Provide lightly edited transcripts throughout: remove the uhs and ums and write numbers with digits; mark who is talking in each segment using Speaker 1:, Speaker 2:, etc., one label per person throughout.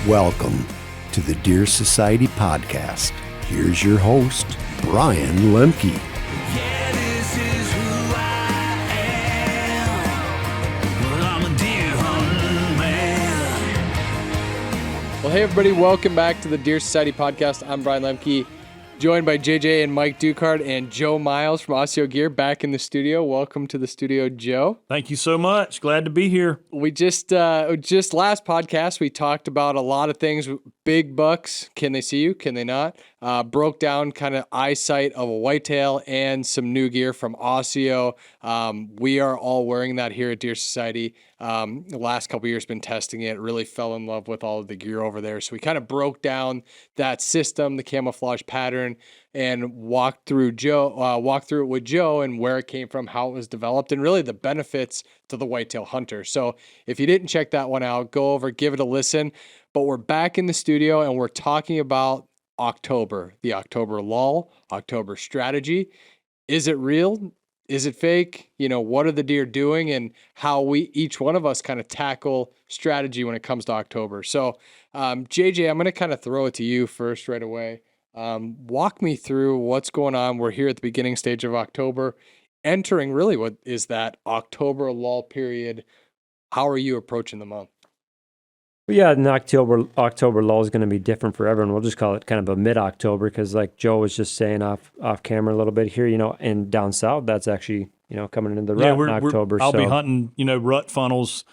Speaker 1: Welcome to the Deer Society podcast. Here's your host, Brian Lemke.
Speaker 2: Yeah, this is who I am. Well, I'm a deer hunting man.
Speaker 3: Well, hey everybody, welcome back to the Deer Society podcast. I'm Brian Lemke, joined by JJ and Mike Ducard and Joe Miles from Asio Gear back in the studio. Welcome to the studio, Joe.
Speaker 4: Thank you so much. Glad to be here.
Speaker 3: We just last podcast, we talked about a lot of things. Big bucks, can they see you? Can they not? Broke down kind of eyesight of a whitetail and some new gear from Asio. We are all wearing that here at Deer Society. The last couple of years been testing it, really fell in love with all of the gear over there. So we kind of broke down that system, the camouflage pattern, and walked through it with Joe and where it came from, how it was developed, and really the benefits to the whitetail hunter. So if you didn't check that one out, go over, give it a listen. But we're back in the studio and we're talking about October, the October lull, October strategy. Is it real? Is it fake? You know, what are the deer doing and how each one of us kind of tackle strategy when it comes to October. So JJ, I'm going to kind of throw it to you first right away. Walk me through what's going on. We're here at the beginning stage of October, entering really what is that October lull period. How are you approaching the month?
Speaker 5: Yeah, and October lull is going to be different for everyone. We'll just call it kind of a mid-October because, like Joe was just saying off camera a little bit here, you know, and down south, that's actually, you know, coming into the rut in October.
Speaker 4: I'll be hunting, you know, rut funnels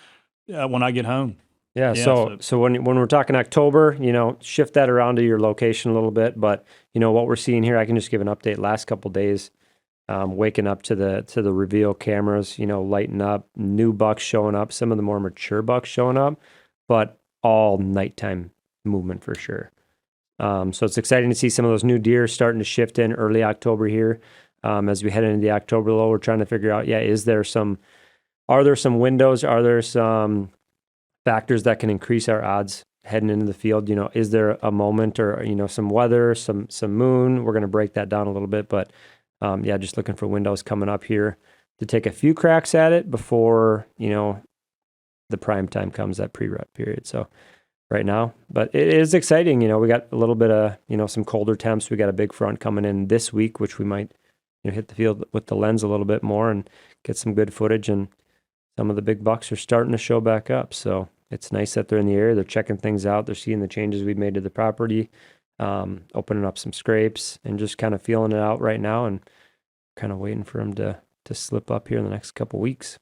Speaker 4: when I get home.
Speaker 5: Yeah, so when we're talking October, you know, shift that around to your location a little bit. But you know what we're seeing here, I can just give an update. Last couple of days, waking up to the reveal cameras, you know, lighting up, new bucks showing up, some of the more mature bucks showing up, but all nighttime movement for sure. So it's exciting to see some of those new deer starting to shift in early October here. As we head into the October lull, we're trying to figure out, are there some windows? Are there some factors that can increase our odds heading into the field? You know, is there a moment or, you know, some weather, some moon? We're going to break that down a little bit, but just looking for windows coming up here to take a few cracks at it before, you know, the prime time comes, that pre-rut period. So right now, but it is exciting. You know, we got a little bit of, you know, some colder temps. We got a big front coming in this week, which we might, you know, hit the field with the lens a little bit more and get some good footage. And some of the big bucks are starting to show back up. So it's nice that they're in the area. They're checking things out. They're seeing the changes we've made to the property, opening up some scrapes and just kind of feeling it out right now and kind of waiting for them to slip up here in the next couple weeks.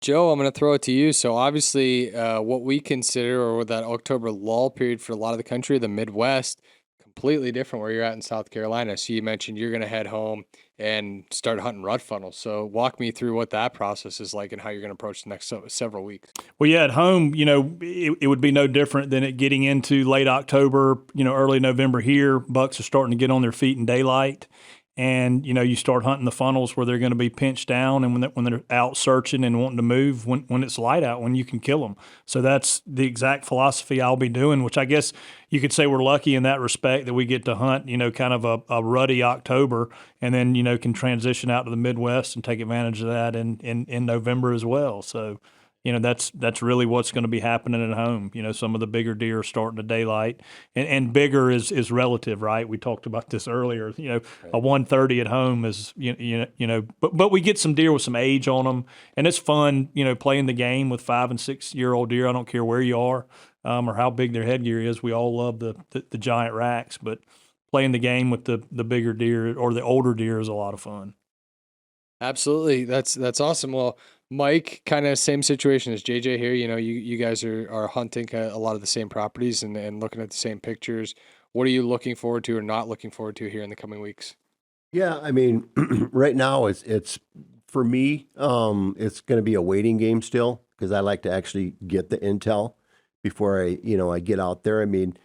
Speaker 3: Joe, I'm going to throw it to you. So obviously what we consider or that October lull period for a lot of the country, the Midwest, completely different where you're at in South Carolina. So you mentioned you're going to head home and start hunting rut funnels. So walk me through what that process is like and how you're going to approach the next several weeks.
Speaker 4: Well, yeah, at home, you know, it would be no different than it getting into late October, you know, early November here. Bucks are starting to get on their feet in daylight. And, you know, you start hunting the funnels where they're going to be pinched down and when they're out searching and wanting to move when it's light out, when you can kill them. So that's the exact philosophy I'll be doing, which I guess you could say we're lucky in that respect that we get to hunt, you know, kind of a ruddy October and then, you know, can transition out to the Midwest and take advantage of that in November as well. So, you know, that's really what's going to be happening at home. You know, some of the bigger deer are starting to daylight, and bigger is relative, right? We talked about this earlier. You know, a 130 at home is you know, but we get some deer with some age on them, and it's fun. You know, playing the game with 5 and 6 year old deer. I don't care where you are or how big their headgear is. We all love the giant racks, but playing the game with the bigger deer or the older deer is a lot of fun.
Speaker 3: Absolutely. That's awesome. Well, Mike, kind of same situation as JJ here. You know, you guys are hunting a lot of the same properties and looking at the same pictures. What are you looking forward to or not looking forward to here in the coming weeks?
Speaker 1: Yeah, I mean, right now it's for me, it's going to be a waiting game still because I like to actually get the intel before I get out there. I mean,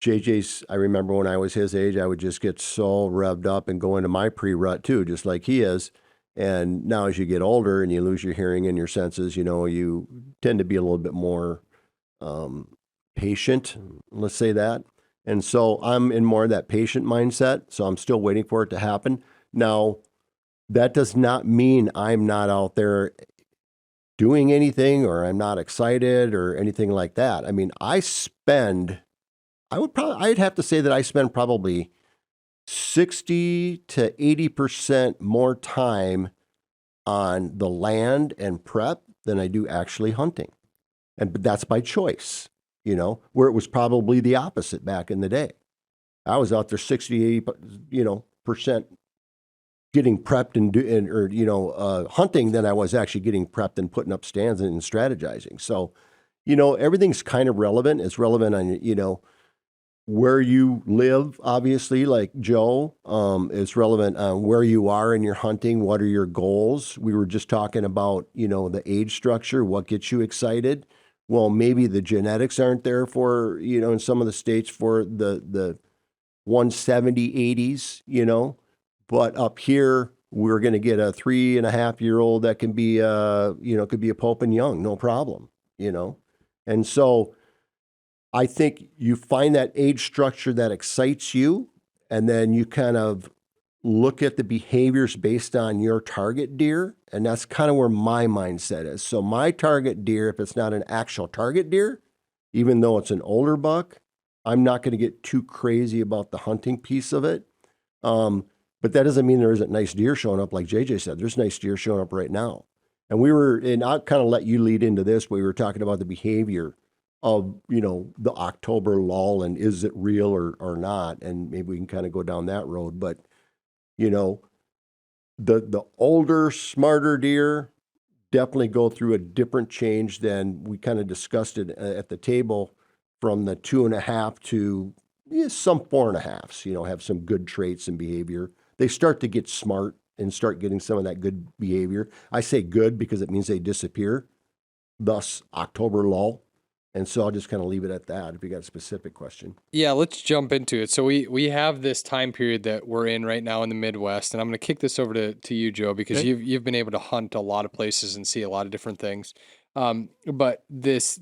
Speaker 1: I remember when I was his age, I would just get so revved up and go into my pre-rut too, just like he is. And now as you get older and you lose your hearing and your senses, you know, you tend to be a little bit more patient, let's say that. And so I'm in more of that patient mindset. So I'm still waiting for it to happen. Now, that does not mean I'm not out there doing anything or I'm not excited or anything like that. I mean, I'd have to say that I spend probably 60 to 80% more time on the land and prep than I do actually hunting. But that's by choice, where it was probably the opposite back in the day. I was out there 60, 80, percent getting prepped and hunting than I was actually getting prepped and putting up stands and strategizing. So, everything's kind of relevant. It's relevant on, where you live, obviously, like Joe. It's relevant on where you are in your hunting. What are your goals? We were just talking about, the age structure, what gets you excited. Well, maybe the genetics aren't there for, in some of the states for the 170, 80s, but up here, we're going to get a 3.5-year-old that can be, could be a Pope and Young, no problem, And so I think you find that age structure that excites you, and then you kind of look at the behaviors based on your target deer. And that's kind of where my mindset is. So my target deer, if it's not an actual target deer, even though it's an older buck, I'm not going to get too crazy about the hunting piece of it. But that doesn't mean there isn't nice deer showing up. Like JJ said, there's nice deer showing up right now. And I'll kind of let you lead into this, but we were talking about the behavior of, the October lull and is it real or not? And maybe we can kind of go down that road. But, the older, smarter deer definitely go through a different change than we kind of discussed it at the table, from the 2.5 to some 4.5s, have some good traits and behavior. They start to get smart and start getting some of that good behavior. I say good because it means they disappear, thus October lull. And so I'll just kind of leave it at that if you got a specific question.
Speaker 3: Yeah, let's jump into it. So we have this time period that we're in right now in the Midwest, and I'm going to kick this over to you, Joe, because you've been able to hunt a lot of places and see a lot of different things. But this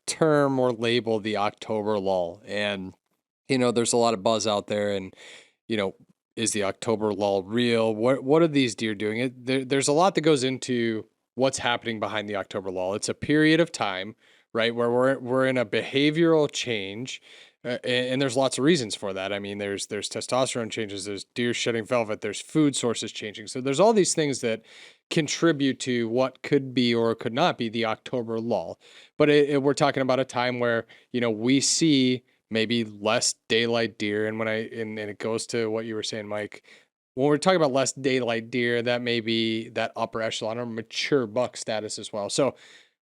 Speaker 3: term or label, the October lull, and there's a lot of buzz out there, and is the October lull real? What are these deer doing? There's a lot that goes into what's happening behind the October lull. It's a period of time, right, where we're in a behavioral change, and there's lots of reasons for that. I mean, there's testosterone changes, there's deer shedding velvet, there's food sources changing. So there's all these things that contribute to what could be or could not be the October lull. But we're talking about a time where we see maybe less daylight deer, and and it goes to what you were saying, Mike. When we're talking about less daylight deer, that may be that upper echelon or mature buck status as well. So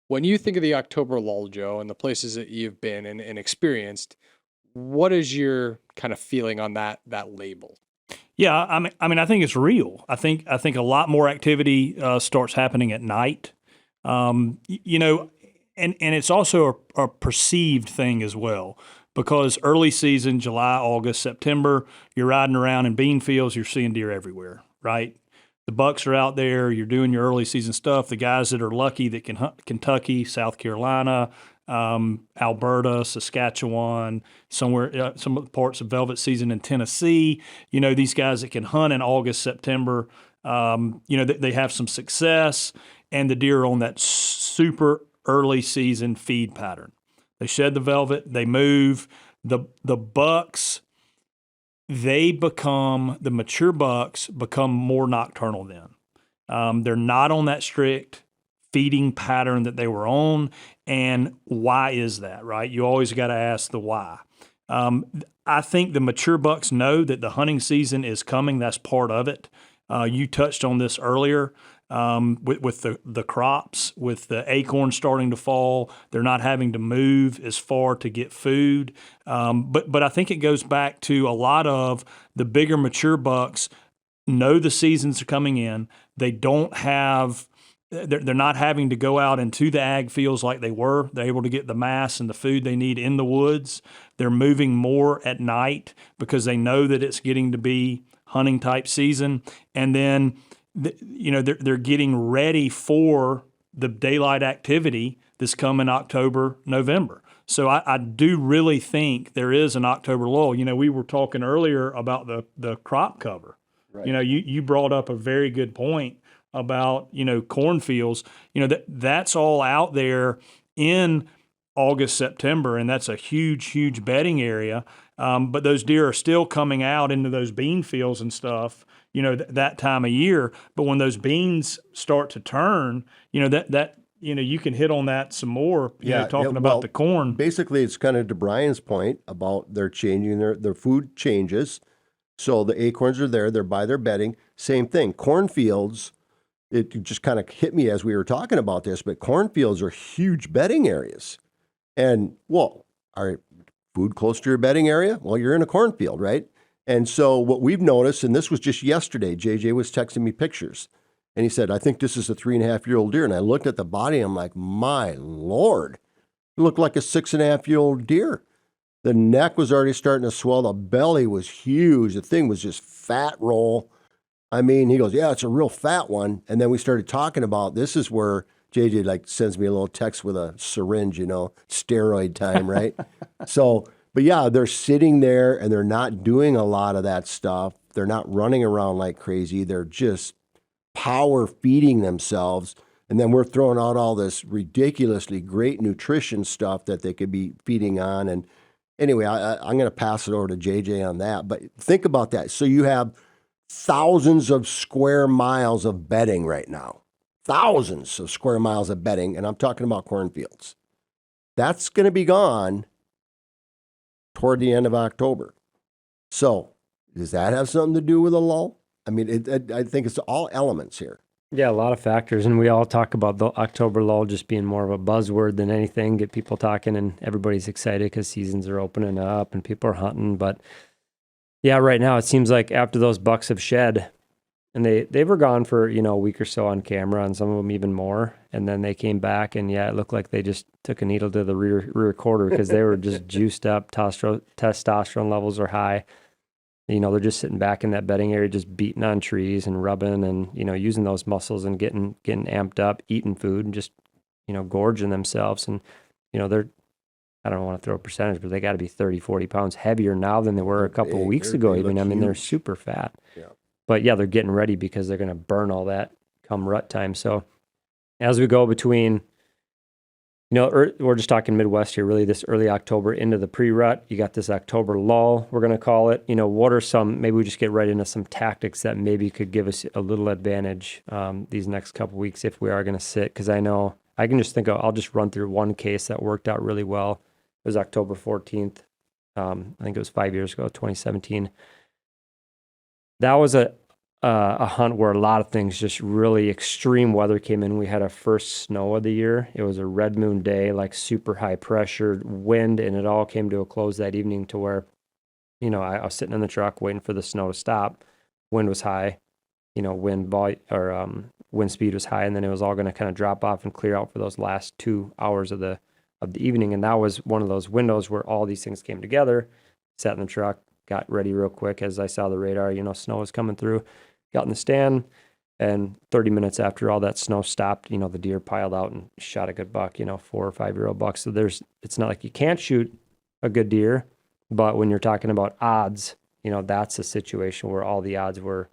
Speaker 3: when you think of the October lull, Joe, and the places that you've been and experienced, what is your kind of feeling on that label?
Speaker 4: Yeah, I mean, I think it's real. I think a lot more activity starts happening at night. And it's also a perceived thing as well, because early season, July, August, September, you're riding around in bean fields, you're seeing deer everywhere, right? The bucks are out there, you're doing your early season stuff. The guys that are lucky that can hunt Kentucky, South Carolina, Alberta, Saskatchewan, somewhere, some parts of velvet season in Tennessee, these guys that can hunt in August, September, they have some success, and the deer are on that super early season feed pattern. They shed the velvet, they move. The bucks, the mature bucks become more nocturnal then. They're not on that strict feeding pattern that they were on. And why is that, right? You always got to ask the why. I think the mature bucks know that the hunting season is coming. That's part of it. You touched on this earlier. With the crops, with the acorns starting to fall, they're not having to move as far to get food. But I think it goes back to a lot of the bigger mature bucks know the seasons are coming in. They don't have, they're not having to go out into the ag fields like they were. They're able to get the mass and the food they need in the woods. They're moving more at night because they know that it's getting to be hunting type season. And then they're getting ready for the daylight activity that's coming October, November. So I do really think there is an October lull. We were talking earlier about the crop cover. Right. You brought up a very good point. about, cornfields, that's all out there in August, September, and that's a huge bedding area. But those deer are still coming out into those bean fields and stuff, that time of year. But when those beans start to turn, you can hit on that some more, talking about the corn.
Speaker 1: Basically, it's kind of to Brian's point about they're changing their food changes. So the acorns are there, they're by their bedding. Same thing, cornfields, it just kind of hit me as we were talking about this, but cornfields are huge bedding areas. And, well, are food close to your bedding area? Well, you're in a cornfield, right? And so what we've noticed, and this was just yesterday, JJ was texting me pictures, and he said, I think this is a 3.5-year-old deer. And I looked at the body, I'm like, my Lord, it looked like a 6.5-year-old deer. The neck was already starting to swell. The belly was huge. The thing was just fat roll. I mean, he goes, yeah, it's a real fat one. And then we started talking about, this is where JJ like sends me a little text with a syringe, steroid time, right? So, but yeah, they're sitting there and they're not doing a lot of that stuff. They're not running around like crazy. They're just power feeding themselves. And then we're throwing out all this ridiculously great nutrition stuff that they could be feeding on. And anyway, I'm going to pass it over to JJ on that. But think about that. So you have thousands of square miles of bedding right now. Thousands of square miles of bedding. And I'm talking about cornfields. That's going to be gone toward the end of October. So does that have something to do with a lull? I mean, I think it's all elements here.
Speaker 5: Yeah, a lot of factors, and we all talk about the October lull just being more of a buzzword than anything, get people talking, and everybody's excited because seasons are opening up and people are hunting. But yeah, right now it seems like after those bucks have shed, and they were gone for, a week or so on camera, and some of them even more, and then they came back, and yeah, it looked like they just took a needle to the rear quarter because they were just juiced up, testosterone levels are high. They're just sitting back in that bedding area, just beating on trees and rubbing and, using those muscles and getting amped up, eating food and just, gorging themselves. And, they're, I don't want to throw a percentage, but they got to be 30, 40 pounds heavier now than they were a couple of weeks ago. Even, I mean, they're super fat.
Speaker 1: Yeah.
Speaker 5: But yeah, they're getting ready because they're going to burn all that come rut time. So as we go between, we're just talking Midwest here, really this early October into the pre-rut. You got this October lull, we're going to call it. What are maybe we just get right into some tactics that maybe could give us a little advantage these next couple weeks if we are going to sit. Because I know I can just think I'll just run through one case that worked out really well. It was October 14th. I think it was 5 years ago, 2017. That was a hunt where a lot of things, just really extreme weather came in. We had our first snow of the year. It was a red moon day, like super high pressure wind, and it all came to a close that evening to where, I was sitting in the truck waiting for the snow to stop. Wind was high, wind speed was high, and then it was all going to kind of drop off and clear out for those last 2 hours of the evening. And that was one of those windows where all these things came together. Sat in the truck, got ready real quick as I saw the radar, snow was coming through. Got in the stand, and 30 minutes after all that snow stopped, the deer piled out and shot a good buck, 4 or 5-year-old buck. So it's not like you can't shoot a good deer, but when you're talking about odds, that's a situation where all the odds were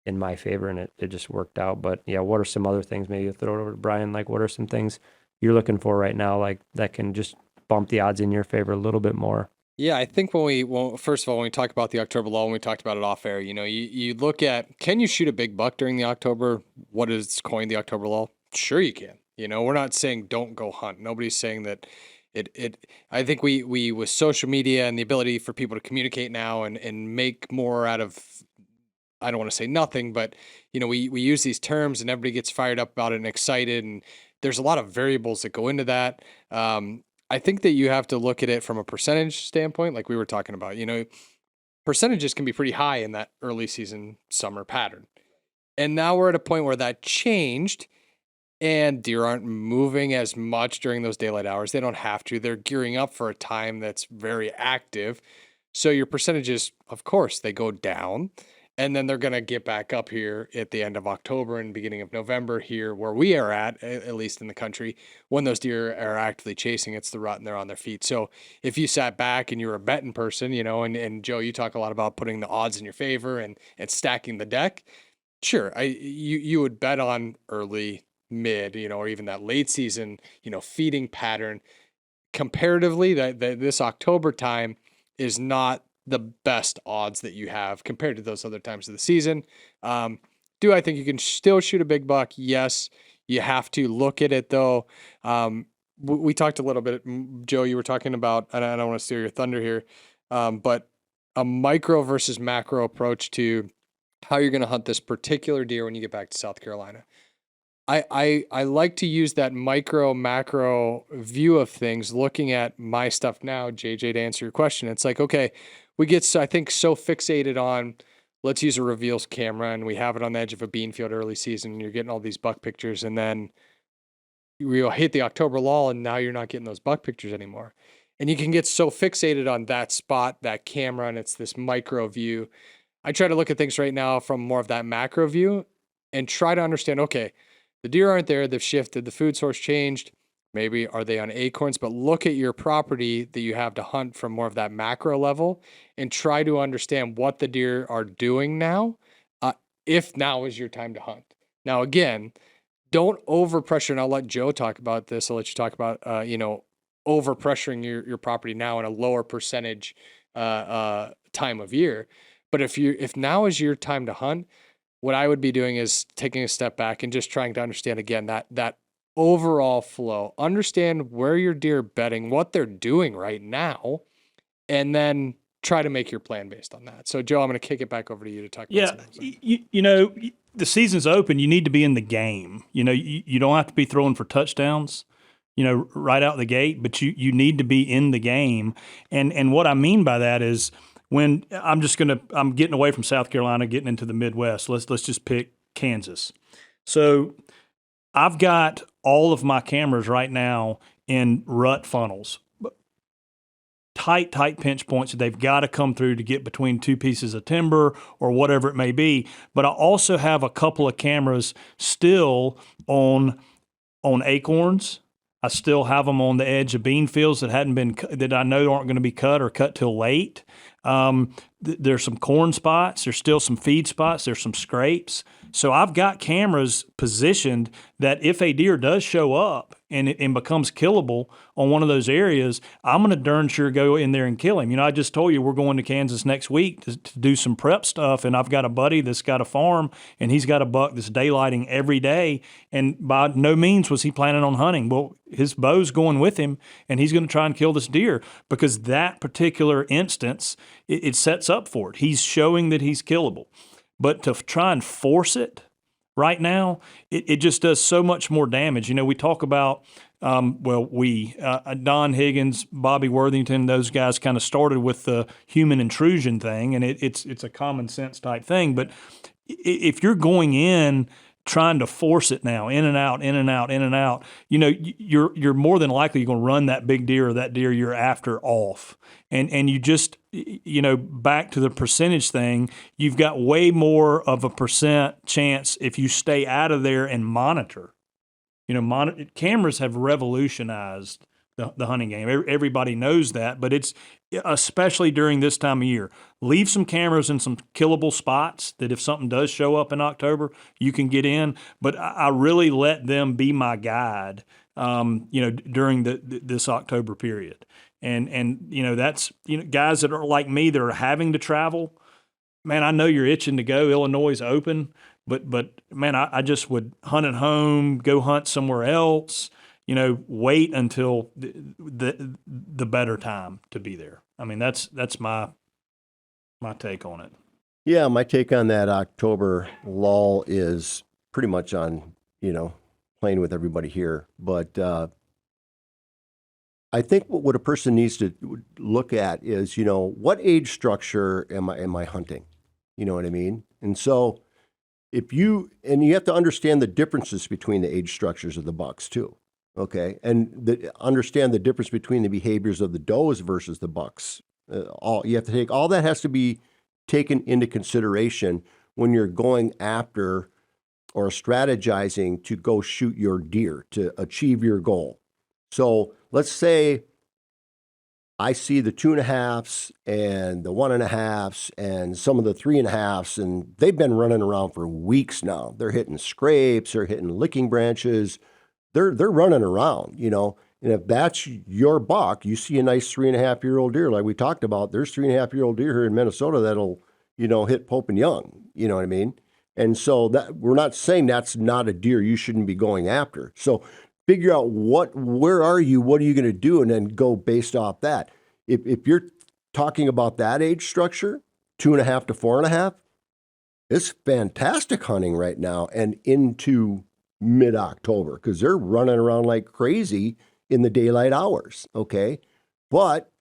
Speaker 5: in my favor, and it just worked out. But yeah, what are some other things? Maybe you'll throw it over to Brian. Like, what are some things you're looking for right now, like that can just bump the odds in your favor a little bit more?
Speaker 3: Yeah, I think first of all, when we talk about the October lull, when we talked about it off air, you look at, can you shoot a big buck during the October, what is coined the October lull? Sure you can. We're not saying don't go hunt. Nobody's saying that I think we with social media and the ability for people to communicate now and make more out of, I don't want to say nothing, but we use these terms and everybody gets fired up about it and excited, and there's a lot of variables that go into that. I think that you have to look at it from a percentage standpoint, like we were talking about. Percentages can be pretty high in that early season summer pattern. And now we're at a point where that changed, and deer aren't moving as much during those daylight hours. They don't have to. They're gearing up for a time that's very active. So your percentages, of course, they go down. And then they're going to get back up here at the end of October and beginning of November here where we are at least in the country, when those deer are actively chasing. It's the rut and they're on their feet. So if you sat back and you're a betting person, and Joe, you talk a lot about putting the odds in your favor and stacking the deck. Sure. You would bet on early, mid, or even that late season, feeding pattern. Comparatively, that this October time is not the best odds that you have compared to those other times of the season. Do I think you can still shoot a big buck? Yes. You have to look at it though. We talked a little bit, Joe, you were talking about, and I don't want to steal your thunder here, but a micro versus macro approach to how you're going to hunt this particular deer when you get back to South Carolina. I like to use that micro macro view of things, looking at my stuff now, JJ, to answer your question. It's like, okay, we get, I think, so fixated on, let's use a reveals camera, and we have it on the edge of a bean field early season, and you're getting all these buck pictures, and then you'll hit the October lull, and now you're not getting those buck pictures anymore. And you can get so fixated on that spot, that camera, and it's this micro view. I try to look at things right now from more of that macro view and try to understand, okay, the deer aren't there, they've shifted, the food source changed, maybe are they on acorns, but look at your property that you have to hunt from more of that macro level and try to understand what the deer are doing now, if now is your time to hunt. Now, again, don't overpressure, and I'll let Joe talk about this. I'll let you talk about, overpressuring your property now in a lower percentage time of year. But if now is your time to hunt, what I would be doing is taking a step back and just trying to understand again that overall flow, understand where your deer are bedding, what they're doing right now, and then try to make your plan based on that. So Joe, I'm going to kick it back over to you to talk about some of those.
Speaker 4: The season's open. You need to be in the game. You don't have to be throwing for touchdowns, right out the gate, but you need to be in the game. And what I mean by that is, when I'm getting away from South Carolina, getting into the Midwest. Let's just pick Kansas. So I've got all of my cameras right now in rut funnels, tight pinch points that they've got to come through to get between two pieces of timber or whatever it may be. But I also have a couple of cameras still on acorns. I still have them on the edge of bean fields that that I know aren't going to be cut or cut till late. There's some corn spots. There's still some feed spots. There's some scrapes. So I've got cameras positioned that if a deer does show up and becomes killable on one of those areas, I'm going to darn sure go in there and kill him. I just told you we're going to Kansas next week to do some prep stuff, and I've got a buddy that's got a farm, and he's got a buck that's daylighting every day, and by no means was he planning on hunting. Well, his bow's going with him, and he's going to try and kill this deer because that particular instance, it sets up for it. He's showing that he's killable. But to try and force it right now, it just does so much more damage. We talk about, Don Higgins, Bobby Worthington, those guys kind of started with the human intrusion thing, and it's a common sense type thing. But if you're going in trying to force it now, in and out, in and out, in and out, you're more than likely going to run that big deer or that deer you're after off. And you just, back to the percentage thing, you've got way more of a percent chance if you stay out of there and monitor. Cameras have revolutionized the hunting game. Everybody knows that, but it's especially during this time of year. Leave some cameras in some killable spots that if something does show up in October, you can get in. But I really let them be my guide, during this October period. And that's guys that are like me that are having to travel. Man, I know you're itching to go. Illinois is open, but man, I just would hunt at home, go hunt somewhere else. Wait until the better time to be there. I mean, that's my take on it.
Speaker 1: Yeah, my take on that October lull is pretty much on, playing with everybody here. But I think what a person needs to look at is, what age structure am I hunting? You know what I mean? And so you have to understand the differences between the age structures of the bucks too. Okay. And understand the difference between the behaviors of the does versus the bucks. You have to take, all that has to be taken into consideration when you're going after or strategizing to go shoot your deer to achieve your goal. So let's say I see the 2.5s and the 1.5s and some of the 3.5s, and they've been running around for weeks now. They're hitting scrapes, they're hitting licking branches, they're running around, you know. And if that's your buck, you see a nice 3.5-year-old deer, like we talked about. There's 3.5-year-old deer here in Minnesota that'll, you know, hit Pope and Young. You know what I mean? And so that we're not saying that's not a deer you shouldn't be going after. So figure out where are you, what are you going to do, and then go based off that. If you're talking about that age structure, 2.5 to 4.5, it's fantastic hunting right now and into mid-October because they're running around like crazy in the daylight hours, okay? But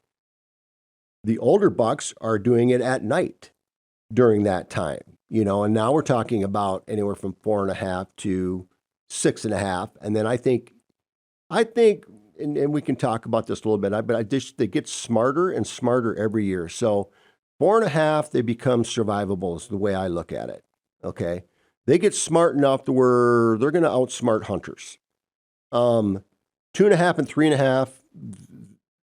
Speaker 1: the older bucks are doing it at night during that time, you know, and now we're talking about anywhere from 4.5 to 6.5. And then I think, and we can talk about this a little bit, but I just, they get smarter and smarter every year. So 4.5, they become survivable is the way I look at it, okay? They get smart enough to where they're going to outsmart hunters. 2.5 and 3.5,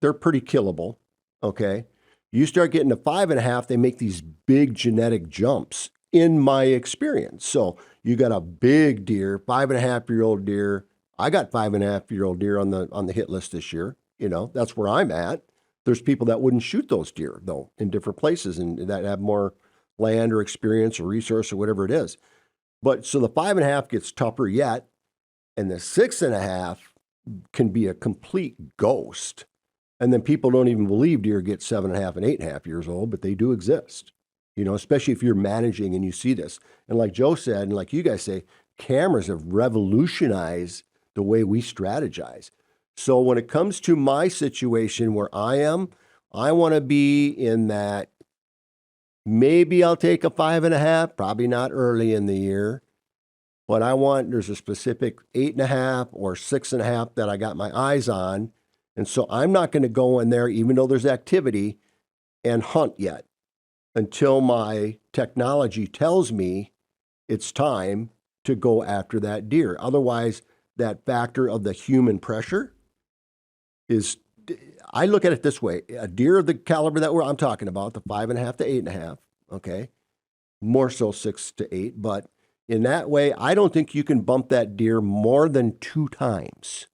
Speaker 1: they're pretty killable, okay? You start getting to 5.5, they make these big genetic jumps in my experience. So you got a big deer, 5.5-year-old deer. I got 5.5-year-old deer on the hit list this year. You know, that's where I'm at. There's people that wouldn't shoot those deer though in different places and that have more land or experience or resource or whatever it is. But so the 5.5 gets tougher yet, and the 6.5 can be a complete ghost. And then people don't even believe deer get 7.5 and 8.5 years old, but they do exist. You know, especially if you're managing and you see this. And like Joe said, and like you guys say, cameras have revolutionized the way we strategize. So when it comes to my situation where I am, I want to be in that. Maybe I'll take a 5.5, probably not early in the year, but there's a specific 8.5 or 6.5 that I got my eyes on. And so I'm not going to go in there, even though there's activity, and hunt yet until my technology tells me it's time to go after that deer. Otherwise, that factor of the human pressure is, I look at it this way, a deer of the caliber that I'm talking about, the 5.5 to 8.5, okay, more so 6 to 8, but in that way, I don't think you can bump that deer more than 2 times.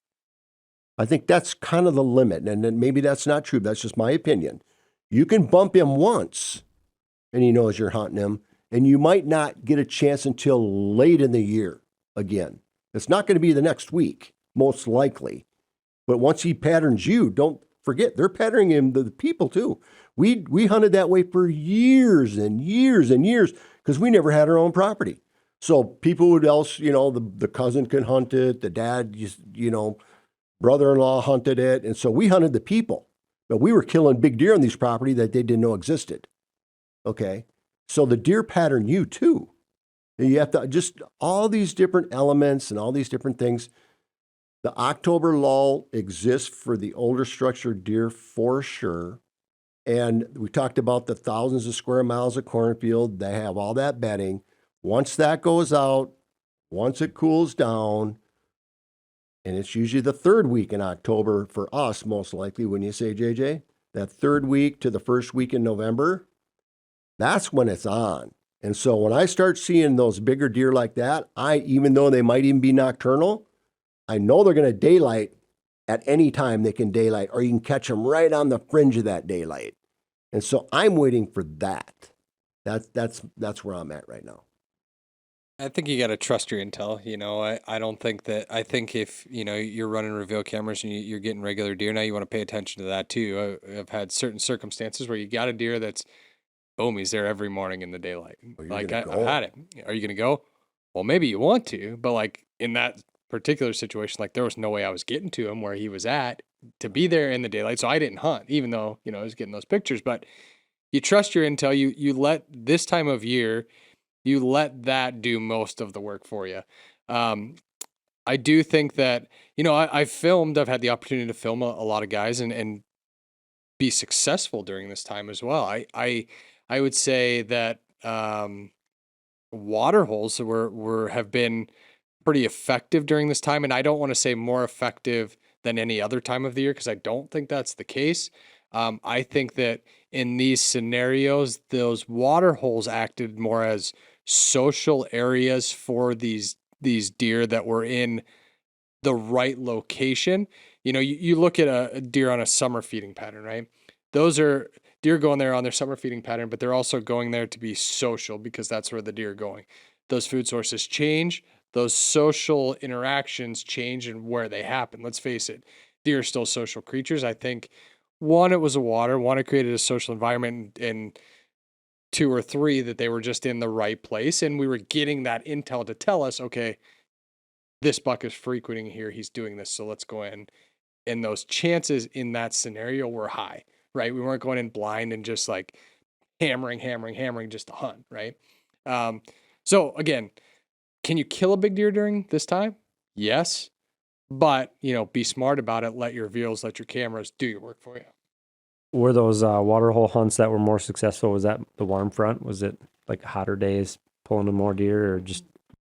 Speaker 1: I think that's kind of the limit, and then maybe that's not true. That's just my opinion. You can bump him once, and he knows you're hunting him, and you might not get a chance until late in the year again. It's not going to be the next week, most likely. But once he patterns you, don't forget, they're patterning him, the people too. We hunted that way for years and years and years because we never had our own property. So people would else, you know, the cousin could hunt it, the dad, you know, brother-in-law hunted it. And so we hunted the people, but we were killing big deer on these property that they didn't know existed. Okay. So the deer pattern you too. And you have to just all these different elements and all these different things. The October lull exists for the older structured deer for sure. And we talked about the thousands of square miles of cornfield. They have all that bedding. Once that goes out, once it cools down, and it's usually the 3rd week in October for us, most likely, when you say, JJ, that 3rd week to the 1st week in November, that's when it's on. And so when I start seeing those bigger deer like that, even though they might even be nocturnal, I know they're going to daylight at any time they can daylight, or you can catch them right on the fringe of that daylight. And so I'm waiting for that. That's where I'm at right now.
Speaker 3: I think you got to trust your intel. You know, I think if, you know, you're running reveal cameras and you're getting regular deer now, you want to pay attention to that too. I've had certain circumstances where you got a deer that's, boom, he's there every morning in the daylight. Like I've had it. Are you going to go? Well, maybe you want to, but like in that particular situation, like there was no way I was getting to him where he was at to be there in the daylight. So I didn't hunt, even though, you know, I was getting those pictures, but you trust your intel. You let this time of year, you let that do most of the work for you. I do think that, you know, I've had the opportunity to film a lot of guys and be successful during this time as well. I would say that water holes have been pretty effective during this time. And I don't want to say more effective than any other time of the year, because I don't think that's the case. I think that in these scenarios, those water holes acted more as social areas for these deer that were in the right location. You look at a deer on a summer feeding pattern, right? Those are deer going there on their summer feeding pattern, but they're also going there to be social because that's where the deer are going. Those food sources change, those social interactions change and where they happen. Let's face it, deer are still social creatures. I think one, it was a water, one, it created a social environment, and two or three, that they were just in the right place. And we were getting that intel to tell us, okay, this buck is frequenting here, he's doing this, so let's go in. And those chances in that scenario were high, right? We weren't going in blind and just like hammering just to hunt, right? So again, can you kill a big deer during this time? Yes. But, be smart about it. Let your reveals, let your cameras do your work for you.
Speaker 5: Were those water hole hunts that were more successful? Was that the warm front? Was it like hotter days pulling in more deer, or just?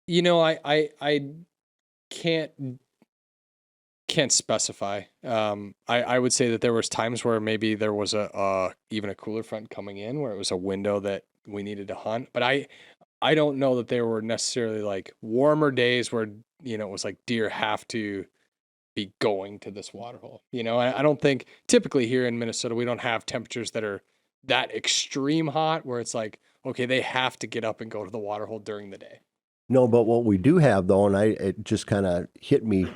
Speaker 3: I can't specify. I would say that there was times where maybe there was even a cooler front coming in where it was a window that we needed to hunt. But I don't know that there were necessarily like warmer days where, it was like deer have to be going to this water hole. I don't think typically here in Minnesota, we don't have temperatures that are that extreme hot where it's like, okay, they have to get up and go to the water hole during the day.
Speaker 1: No, but what we do have though, and it just kind of hit me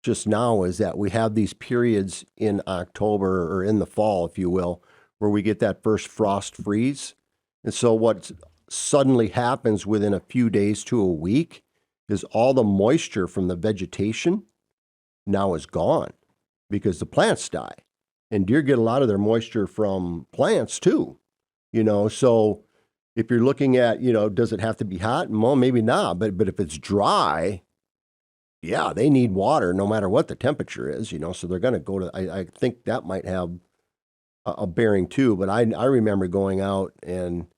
Speaker 1: just now, is that we have these periods in October or in the fall, if you will, where we get that first frost freeze. And so what suddenly happens within a few days to a week is all the moisture from the vegetation now is gone because the plants die. And deer get a lot of their moisture from plants too, so if you're looking at, does it have to be hot? Well, maybe not, but if it's dry, yeah, they need water no matter what the temperature is, so they're going to go to, I think that might have a bearing too, but I remember going out and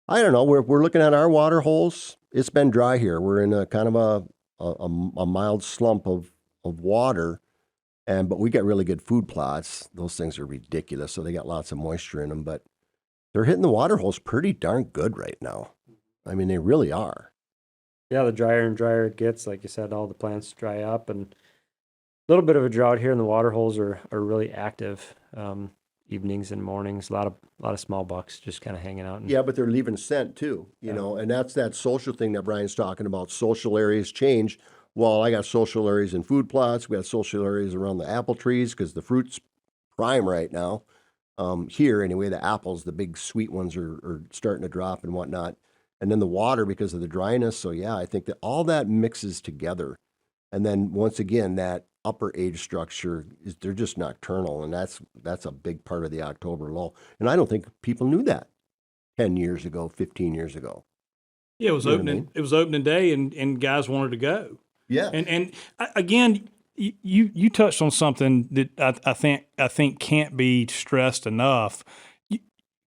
Speaker 1: I don't know, we're looking at our water holes. It's been dry here. We're in a kind of a mild slump of water, but we got really good food plots. Those things are ridiculous, so they got lots of moisture in them, but they're hitting the water holes pretty darn good right now. I mean, they really are.
Speaker 5: Yeah, the drier and drier it gets, like you said, all the plants dry up, and a little bit of a drought here, and the water holes are really active. Evenings and mornings, a lot of small bucks just kind of hanging out.
Speaker 1: Yeah, but they're leaving scent too, and that's that social thing that Brian's talking about. Social areas change. Well, I got social areas in food plots. We got social areas around the apple trees because the fruit's prime right now. Here, anyway, the apples, the big sweet ones are starting to drop and whatnot. And then the water because of the dryness. So yeah, I think that all that mixes together. And then once again, that upper age structure they're just nocturnal, and that's a big part of the October lull. And I don't think people knew that 10 years ago, 15 years ago.
Speaker 4: Yeah, it was opening. It was opening day, and guys wanted to go.
Speaker 1: Yeah,
Speaker 4: and again, you touched on something that I think can't be stressed enough.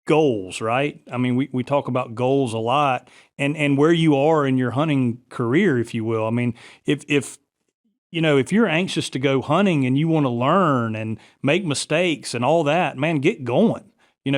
Speaker 4: Goals, right? I mean, we talk about goals a lot, and where you are in your hunting career, if you will. I mean, if you're anxious to go hunting and you want to learn and make mistakes and all that, man, get going.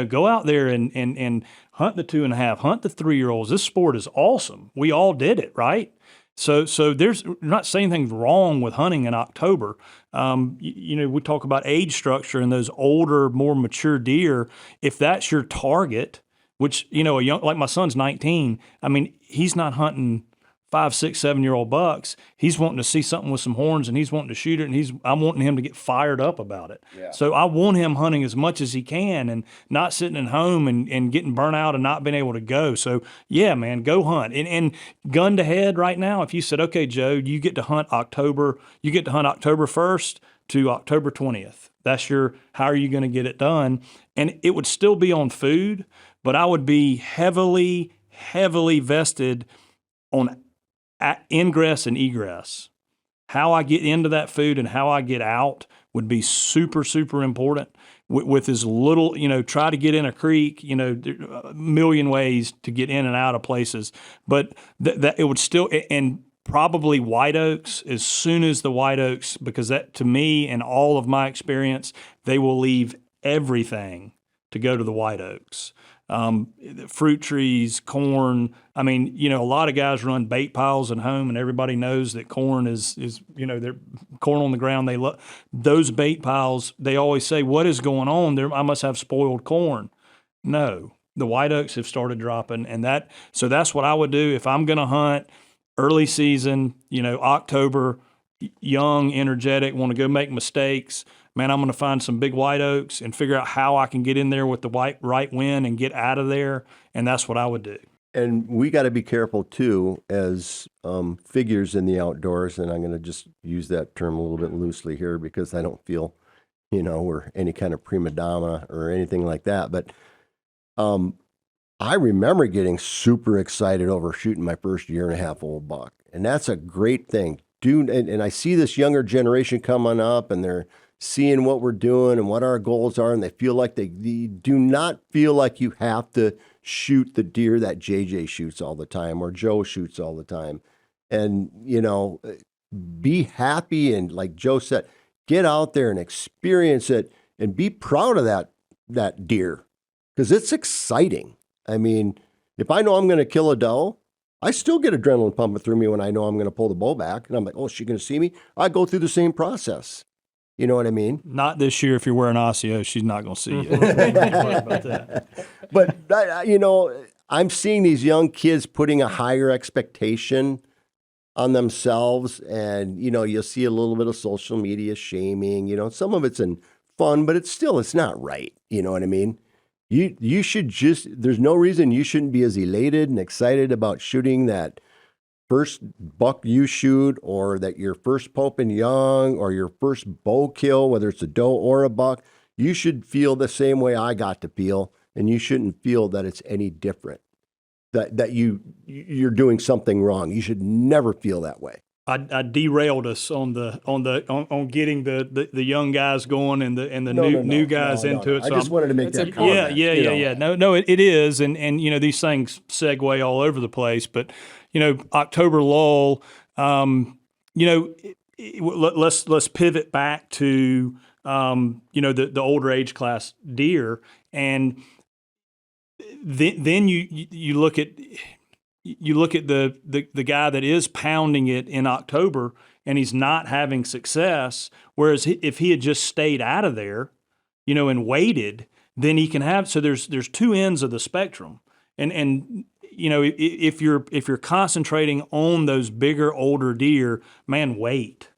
Speaker 4: Go out there and hunt the 2.5, hunt the 3-year-olds. This sport is awesome. We all did it, right? So we're not saying anything wrong with hunting in October. We talk about age structure and those older, more mature deer. If that's your target, which, like my son's 19, I mean, he's not hunting 5, 6, 7-year-old bucks. He's wanting to see something with some horns, and he's wanting to shoot it, and I'm wanting him to get fired up about it. Yeah. So I want him hunting as much as he can and not sitting at home and getting burnt out and not being able to go. So yeah, man, go hunt. And gun to head right now, if you said, okay, Joe, you get to hunt October 1st to October 20th. That's how are you going to get it done? And it would still be on food, but I would be heavily, heavily vested on ingress and egress. How I get into that food and how I get out would be super, super important. With as little, try to get in a creek, a million ways to get in and out of places. But that it would still, and probably white oaks, as soon as the white oaks, because that, to me and all of my experience, they will leave everything to go to the white oaks. Fruit trees, corn. I mean, a lot of guys run bait piles at home, and everybody knows that corn is they're corn on the ground. They love those bait piles. They always say, "What is going on there? I must have spoiled corn." No, the white oaks have started dropping, so that's what I would do if I'm going to hunt early season. October, young, energetic, want to go make mistakes. Man, I'm going to find some big white oaks and figure out how I can get in there with the right wind and get out of there. And that's what I would do.
Speaker 1: And we got to be careful too, as figures in the outdoors. And I'm going to just use that term a little bit loosely here because I don't feel, we're any kind of prima donna or anything like that. But I remember getting super excited over shooting my first 1.5-year-old buck. And that's a great thing. And I see this younger generation coming up, and they're seeing what we're doing and what our goals are, and they feel like they do not feel like you have to shoot the deer that JJ shoots all the time or Joe shoots all the time. And, be happy, and like Joe said, get out there and experience it and be proud of that deer, because it's exciting. I mean, if I know I'm going to kill a doe, I still get adrenaline pumping through me when I know I'm going to pull the bow back. And I'm like, oh, is she going to see me? I go through the same process. You know what I mean?
Speaker 4: Not this year. If you're wearing Asio, she's not going to see you. About that.
Speaker 1: But, I'm seeing these young kids putting a higher expectation on themselves. And, you'll see a little bit of social media shaming. Some of it's in fun, but it's not right. You know what I mean? You should there's no reason you shouldn't be as elated and excited about shooting that first buck you shoot, or that your first Pope and Young, or your first bow kill, whether it's a doe or a buck. You should feel the same way I got to feel, and you shouldn't feel that it's any different, that you're doing something wrong. You should never feel that way.
Speaker 4: I derailed us on getting the young guys going and the new guys into it.
Speaker 1: So I just wanted to make that comment.
Speaker 4: Yeah. No, it is, and these things segue all over the place. But October lull. Let's pivot back to the older age class deer, and then you look at. You look at the guy that is pounding it in October and he's not having success. Whereas if he had just stayed out of there, and waited, then he can have. So there's two ends of the spectrum. And if you're concentrating on those bigger, older deer, man, wait.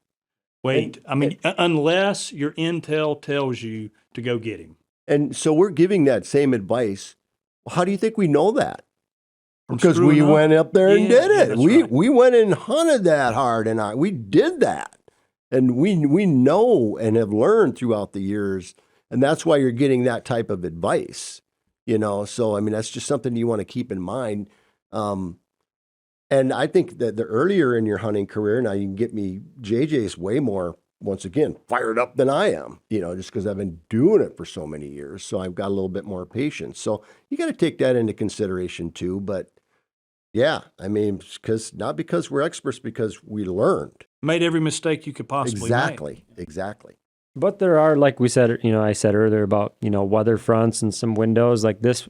Speaker 4: Unless your intel tells you to go get him.
Speaker 1: And so we're giving that same advice. How do you think we know that? Because we went up there and did it. We went and hunted that hard, and we did that. And we know and have learned throughout the years, and that's why you're getting that type of advice. So that's just something you want to keep in mind. And I think that the earlier in your hunting career, now you can get me, JJ's way more, once again, fired up than I am, just because I've been doing it for so many years. So I've got a little bit more patience. So you got to take that into consideration too. But yeah, not because we're experts, because we learned.
Speaker 4: Made every mistake you could possibly make.
Speaker 1: Exactly.
Speaker 5: But there are, like we said, I said earlier about, weather fronts and some windows like this.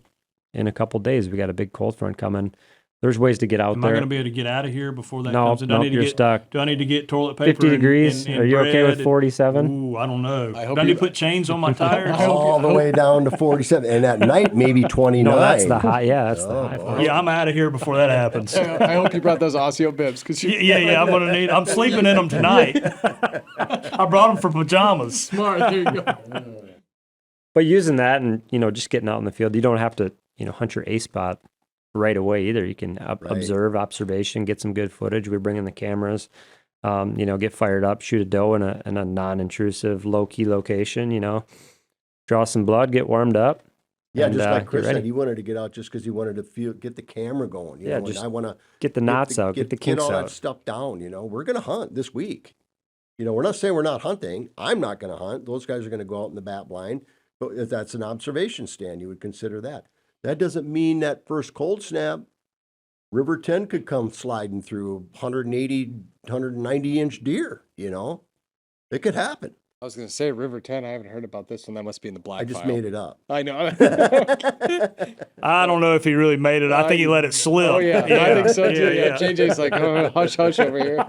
Speaker 5: In a couple of days, we got a big cold front coming. There's ways to get out there.
Speaker 4: Am I going to be able to get out of here before that
Speaker 5: comes
Speaker 4: in?
Speaker 5: You're stuck.
Speaker 4: Do I need to get toilet paper?
Speaker 5: 50 degrees.
Speaker 4: And
Speaker 5: Are you okay with 47?
Speaker 4: Ooh, I don't know. Do I need to put chains on my tires?
Speaker 1: All the way down to 47. And at night, maybe 29.
Speaker 5: No, that's the high. Yeah, that's the high.
Speaker 4: Yeah, I'm out of here before that happens.
Speaker 3: I hope you brought those Asio bibs.
Speaker 4: Yeah, I'm sleeping in them tonight. I brought them for pajamas.
Speaker 3: Smart. There you go.
Speaker 5: But using that and, just getting out in the field, you don't have to, hunt your A spot right away either. You can observation, get some good footage. We bring in the cameras, get fired up, shoot a doe in a non-intrusive, low-key location, draw some blood, get warmed up.
Speaker 1: Yeah, and, just like Chris said, he wanted to get out just because he wanted to get the camera going.
Speaker 5: Just
Speaker 1: I want to
Speaker 5: get the knots out, get the kinks out.
Speaker 1: Get all that stuff down, We're going to hunt this week. We're not saying we're not hunting. I'm not going to hunt. Those guys are going to go out in the bat blind. But if that's an observation stand, you would consider that. That doesn't mean that first cold snap, River 10 could come sliding through 180, 190-inch deer, It could happen.
Speaker 3: I was going to say River 10. I haven't heard about this one. That must be in the black
Speaker 1: I just
Speaker 3: file.
Speaker 1: made it up.
Speaker 3: I know.
Speaker 4: I don't know if he really made it. I think he let it slip.
Speaker 3: Oh, yeah. I think so, too. Yeah. JJ's like, oh, hush, hush over here.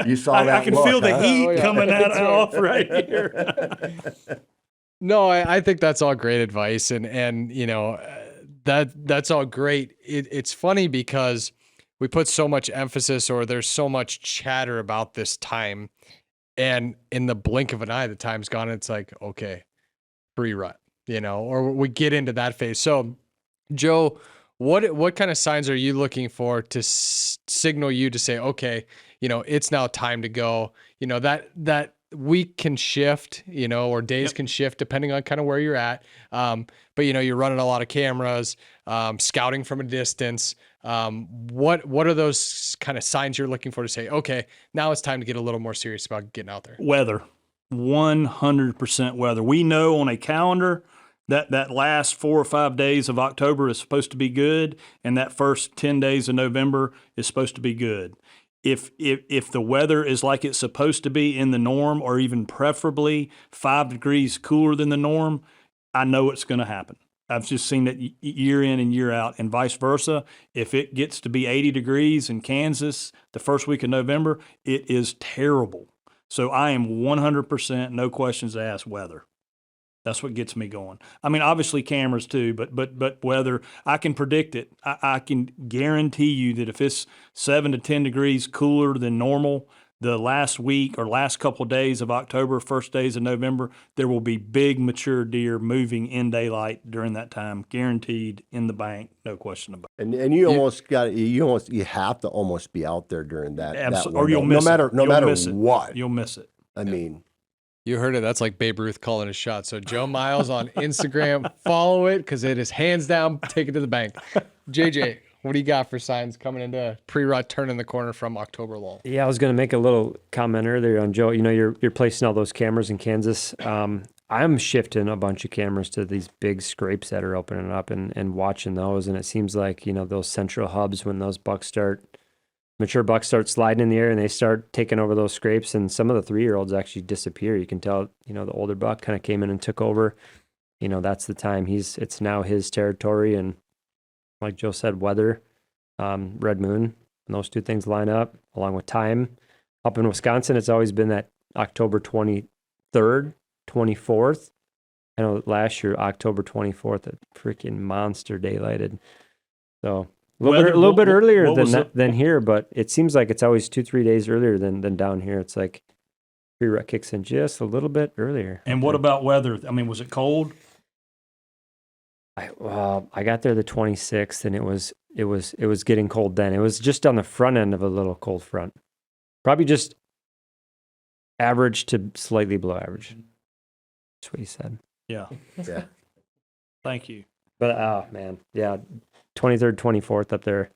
Speaker 1: You saw that
Speaker 4: I can
Speaker 1: look,
Speaker 4: feel the
Speaker 1: huh?
Speaker 4: heat
Speaker 3: Oh, yeah.
Speaker 4: coming out
Speaker 3: That's right.
Speaker 4: off right here.
Speaker 3: No, I think that's all great advice. And you know, that's all great. It's funny because we put so much emphasis, or there's so much chatter about this time. And in the blink of an eye, the time's gone. It's like, okay, pre-rut, you know, or we get into that phase. So, Joe, what kind of signs are you looking for to signal you to say, okay, you know, it's now time to go? You know, that week can shift, you know, or days can shift depending on kind of where you're at. But you know, you're running a lot of cameras, scouting from a distance. What are those kind of signs you're looking for to say, okay, now it's time to get a little more serious about getting out there?
Speaker 4: Weather, 100% weather. We know on a calendar that last 4 or 5 days of October is supposed to be good, and that first 10 days of November is supposed to be good. If the weather is like it's supposed to be in the norm, or even preferably 5 degrees cooler than the norm, I know it's going to happen. I've just seen it year in and year out, and vice versa. If it gets to be 80 degrees in Kansas the first week of November, it is terrible. So I am 100%, no questions asked, weather. That's what gets me going. I mean, obviously cameras too, but weather, I can predict it. I can guarantee you that if it's 7 to 10 degrees cooler than normal the last week or last couple of days of October, first days of November, there will be big mature deer moving in daylight during that time, guaranteed, in the bank, no question about it.
Speaker 1: And you almost got you have to almost be out there during that
Speaker 4: Or
Speaker 1: window.
Speaker 4: you'll miss
Speaker 1: no matter
Speaker 4: it.
Speaker 1: no
Speaker 4: You'll
Speaker 1: matter
Speaker 4: miss it.
Speaker 1: what.
Speaker 4: You'll miss it.
Speaker 1: I mean,
Speaker 3: You heard it. That's like Babe Ruth calling a shot. So Joe Miles on Instagram, follow it because it is hands down, take it to the bank. JJ, what do you got for signs coming into pre-rut, turning the corner from October lull?
Speaker 5: Yeah, I was going to make a little comment earlier on Joe. You know, you're placing all those cameras in Kansas. I'm shifting a bunch of cameras to these big scrapes that are opening up and watching those. And it seems like, you know, those central hubs, when those mature bucks start sliding in the air and they start taking over those scrapes, and some of the 3-year-olds actually disappear. You can tell, you know, the older buck kind of came in and took over. You know, that's the time it's now his territory. And like Joe said, weather, red moon, and those two things line up along with time. Up in Wisconsin, it's always been that October 23rd, 24th. I know last year, October 24th, a freaking monster daylighted. So a little bit earlier than here, but it seems like it's always 2-3 days earlier than down here. It's like pre-rut kicks in just a little bit earlier.
Speaker 4: And what about weather? I mean, was it cold?
Speaker 5: I got there the 26th, and it was getting cold then. It was just on the front end of a little cold front, probably just average to slightly below average. That's what he said.
Speaker 4: Yeah.
Speaker 1: yeah.
Speaker 4: Thank you.
Speaker 5: But man, yeah, 23rd, 24th up there.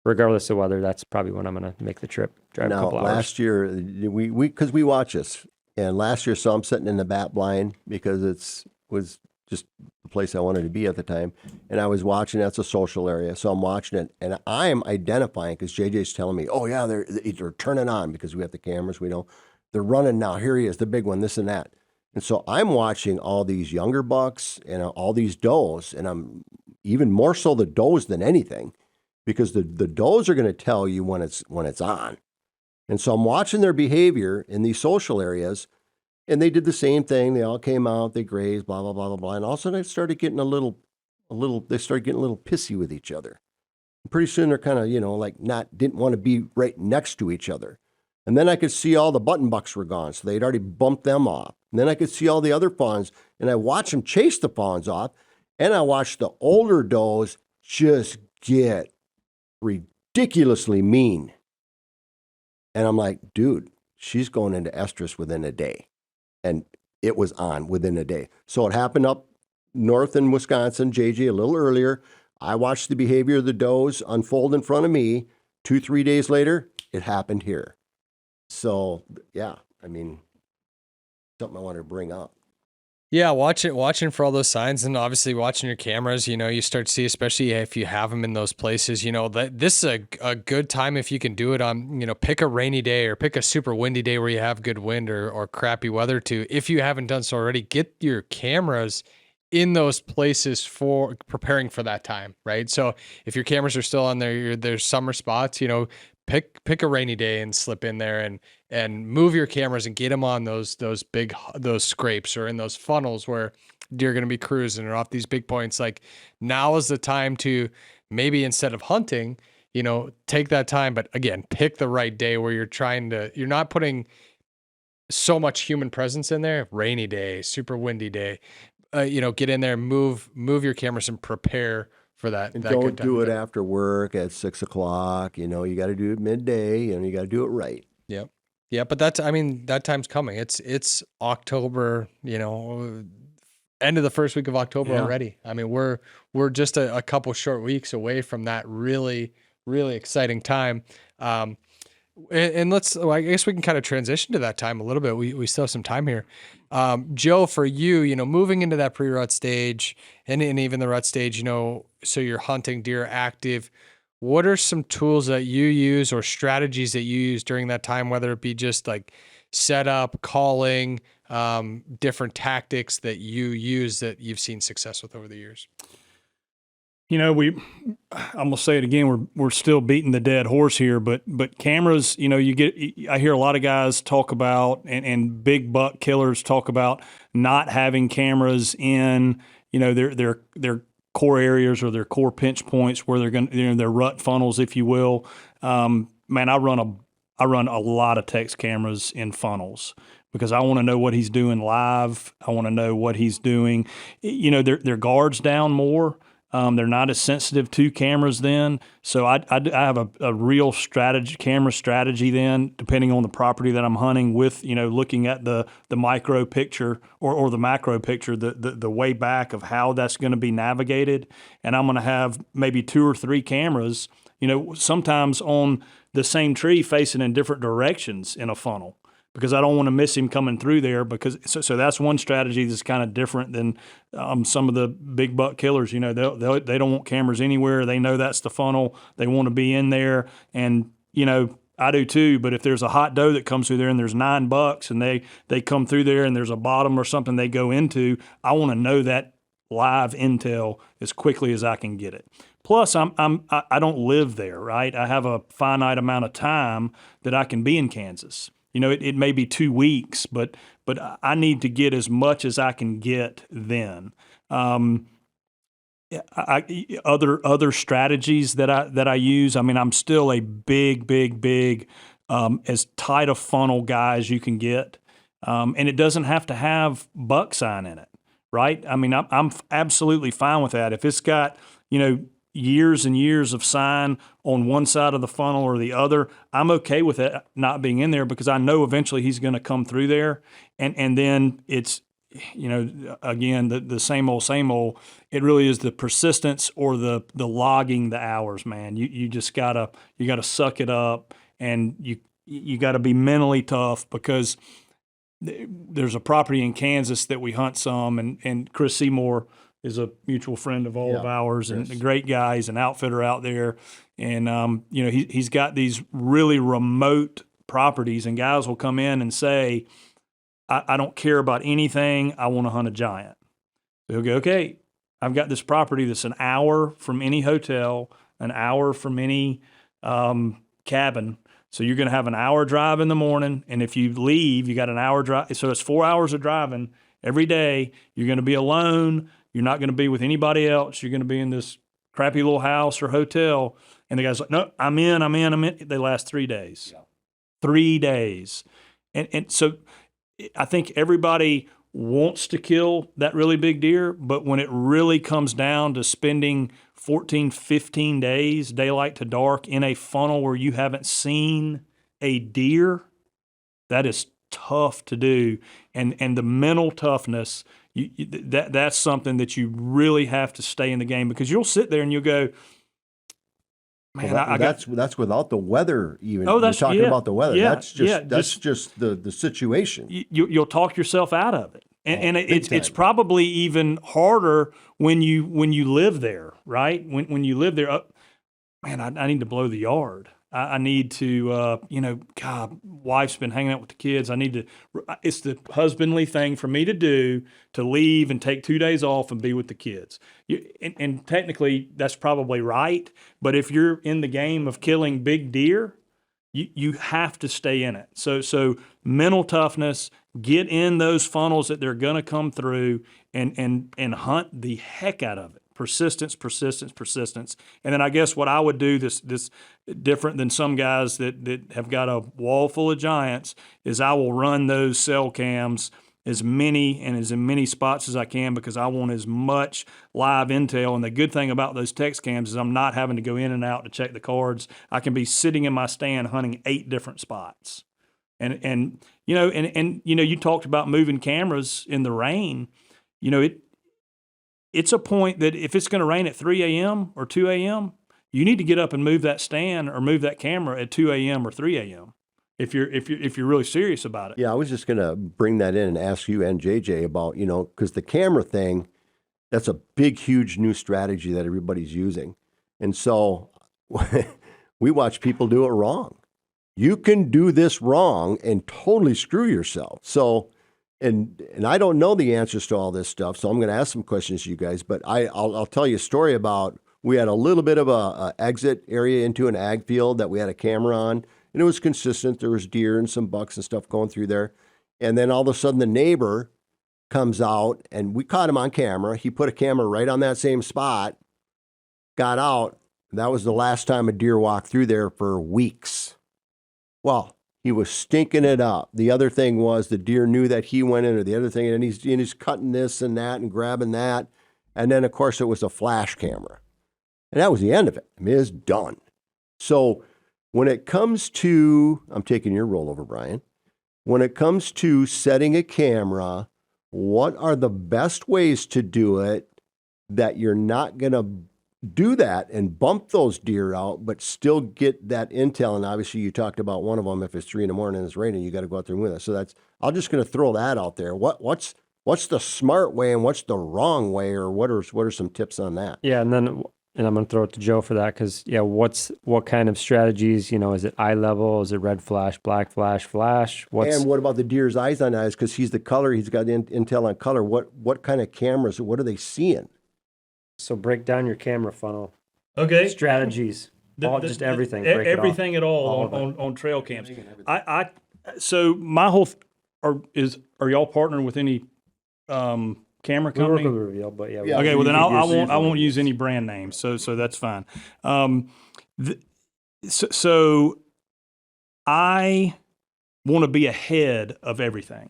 Speaker 5: Regardless of weather, that's probably when I'm gonna make the trip. Drive a
Speaker 1: Now,
Speaker 5: couple hours.
Speaker 1: last year we because we watch this, and last year, so I'm sitting in the bat blind because was just the place I wanted to be at the time, and I was watching. That's a social area, so I'm watching it, and I'm identifying because JJ's telling me, "Oh yeah, they're turning on because we have the cameras. We know they're running now. Here he is, the big one, this and that." And so I'm watching all these younger bucks and all these does, and I'm even more so the does than anything, because the does are going to tell you when it's on. And so I'm watching their behavior in these social areas, and they did the same thing. They all came out, they grazed, blah, blah, blah, blah, blah. And all of a sudden they started getting a little pissy with each other. And pretty soon they're kind of, you know, like didn't want to be right next to each other. And then I could see all the button bucks were gone, so they'd already bumped them off. And then I could see all the other fawns, and I watched them chase the fawns off, and I watched the older does just get ridiculously mean. And I'm like, dude, she's going into estrus within a day. And it was on within a day. So it happened up north in Wisconsin, JJ, a little earlier. I watched the behavior of the does unfold in front of me. 2-3 days later, it happened here. So, yeah, I mean, something I wanted to bring up.
Speaker 3: Yeah, watching for all those signs, and obviously watching your cameras. You start to see, especially if you have them in those places. That this is a good time if you can do it on. Pick a rainy day or pick a super windy day where you have good wind or crappy weather too. If you haven't done so already, get your cameras in those places for preparing for that time, right? So if your cameras are still on there's summer spots, pick a rainy day and slip in there and move your cameras and get them on those scrapes or in those funnels where you're going to be cruising or off these big points. Like, now is the time to maybe, instead of hunting, take that time, but again, pick the right day where you're not putting so much human presence in there. Rainy day, super windy day, get in there, move your cameras and prepare for that.
Speaker 1: And
Speaker 3: that
Speaker 1: don't
Speaker 3: good time.
Speaker 1: do it after work at 6 o'clock. You got to do it midday, and you got to do it right.
Speaker 3: Yep. Yeah, but that time's coming. It's October, end of the first week of October already. I mean, we're just a couple short weeks away from that really, really exciting time. And I guess we can kind of transition to that time a little bit. We still have some time here. Joe, for you, moving into that pre-rut stage and even the rut stage, so you're hunting deer active. What are some tools that you use or strategies that you use during that time, whether it be just like setup, calling, different tactics that you use that you've seen success with over the years?
Speaker 4: I'm gonna say it again. We're still beating the dead horse here, but cameras. I hear a lot of guys talk about and big buck killers talk about not having cameras in their core areas or their core pinch points where they're going to their rut funnels, if you will. Man, I run a lot of text cameras in funnels because I want to know what he's doing live. I want to know what he's doing. Their guard's down more. They're not as sensitive to cameras then. So I have a real camera strategy then, depending on the property that I'm hunting with, looking at the micro picture or the macro picture, the way back of how that's going to be navigated. And I'm going to have maybe 2 or 3 cameras, sometimes on the same tree facing in different directions in a funnel, because I don't want to miss him coming through there. So that's one strategy that's kind of different than some of the big buck killers. They don't want cameras anywhere. They know that's the funnel. They want to be in there, and I do too. But if there's a hot doe that comes through there and there's 9 bucks and they come through there and there's a bottom or something they go into, I want to know that live intel as quickly as I can get it. Plus, I don't live there, right? I have a finite amount of time that I can be in Kansas. It may be 2 weeks, but I need to get as much as I can get then. Other strategies that I use. I mean, I'm still a big as tight a funnel guy as you can get, and it doesn't have to have buck sign in it, right? I mean, I'm absolutely fine with that. If it's got years and years of sign on one side of the funnel or the other, I'm okay with it not being in there because I know eventually he's going to come through there. And then it's, again, the same old. It really is the persistence or the logging the hours, man. You just gotta suck it up, and you gotta be mentally tough, because there's a property in Kansas that we hunt some, and Chris Seymour is a mutual friend of all of ours, and a great guy. He's an outfitter out there, and he's got these really remote properties, and guys will come in and say, I don't care about anything. I want to hunt a giant. He'll go, okay, I've got this property that's an hour from any hotel, an hour from any cabin. So you're going to have an hour drive in the morning, and if you leave, you got an hour drive. So it's 4 hours of driving every day. You're going to be alone. You're not going to be with anybody else. You're going to be in this crappy little house or hotel. And the guy's like, no, I'm in. They last 3 days. Yeah. 3 days. And so I think everybody wants to kill that really big deer, but when it really comes down to spending 14, 15 days, daylight to dark, in a funnel where you haven't seen a deer, that is tough to do. And the mental toughness, that's something that you really have to stay in the game, because you'll sit there and you'll go, man,
Speaker 1: that's without the weather even.
Speaker 4: Oh, that's
Speaker 1: You're talking about the weather.
Speaker 4: Yeah,
Speaker 1: that's just the situation.
Speaker 4: You'll talk yourself out of it. And
Speaker 1: big
Speaker 4: it's
Speaker 1: time.
Speaker 4: probably even harder when you live there, right? When you live there, man, I need to blow the yard. I need to, God, wife's been hanging out with the kids. I need to. It's the husbandly thing for me to do to leave and take 2 days off and be with the kids. And technically, that's probably right. But if you're in the game of killing big deer, you have to stay in it. So mental toughness, get in those funnels that they're going to come through, and hunt the heck out of it. Persistence, persistence, persistence. And then I guess what I would do this different than some guys that have got a wall full of giants is I will run those cell cams as in many spots as I can, because I want as much live intel. And the good thing about those text cams is I'm not having to go in and out to check the cards. I can be sitting in my stand hunting 8 different spots. And you talked about moving cameras in the rain. It's a point that if it's going to rain at 3 a.m. or 2 a.m., you need to get up and move that stand or move that camera at 2 a.m. or 3 a.m. if you're really serious about it.
Speaker 1: Yeah, I was just going to bring that in and ask you and JJ about, because the camera thing, that's a big, huge new strategy that everybody's using. And so we watch people do it wrong. You can do this wrong and totally screw yourself. So, and I don't know the answers to all this stuff, so I'm going to ask some questions to you guys, but I'll tell you a story about, we had a little bit of a exit area into an ag field that we had a camera on, and it was consistent. There was deer and some bucks and stuff going through there. And then all of a sudden the neighbor comes out, and we caught him on camera. He put a camera right on that same spot, got out. That was the last time a deer walked through there for weeks. Well, he was stinking it up. The other thing was the deer knew that he went in, or the other thing, and he's cutting this and that and grabbing that. And then, of course, it was a flash camera. And that was the end of it. I mean, it's done. So when it comes to, I'm taking your role over, Brian. When it comes to setting a camera, what are the best ways to do it that you're not going to do that and bump those deer out, but still get that intel? And obviously you talked about one of them, if it's 3 a.m. and it's raining, you got to go out there and win it. So I'm just going to throw that out there. What's the smart way and what's the wrong way, or what are some tips on that?
Speaker 5: Yeah, and I'm going to throw it to Joe for that, because what kind of strategies? Is it eye level? Is it red flash, black flash, flash?
Speaker 1: And what about the deer's eyes on eyes? Because he's the color, he's got intel on color. What kind of cameras? What are they seeing?
Speaker 5: So break down your camera funnel.
Speaker 4: Okay.
Speaker 5: Strategies. Everything. Break
Speaker 4: Everything at all on trail cams. So my whole are y'all partnering with any camera
Speaker 5: We work
Speaker 4: company?
Speaker 5: with Reveal, but yeah.
Speaker 1: Yeah.
Speaker 4: Okay, well then I won't
Speaker 1: use
Speaker 4: use any brand names, so that's fine. So I want to be ahead of everything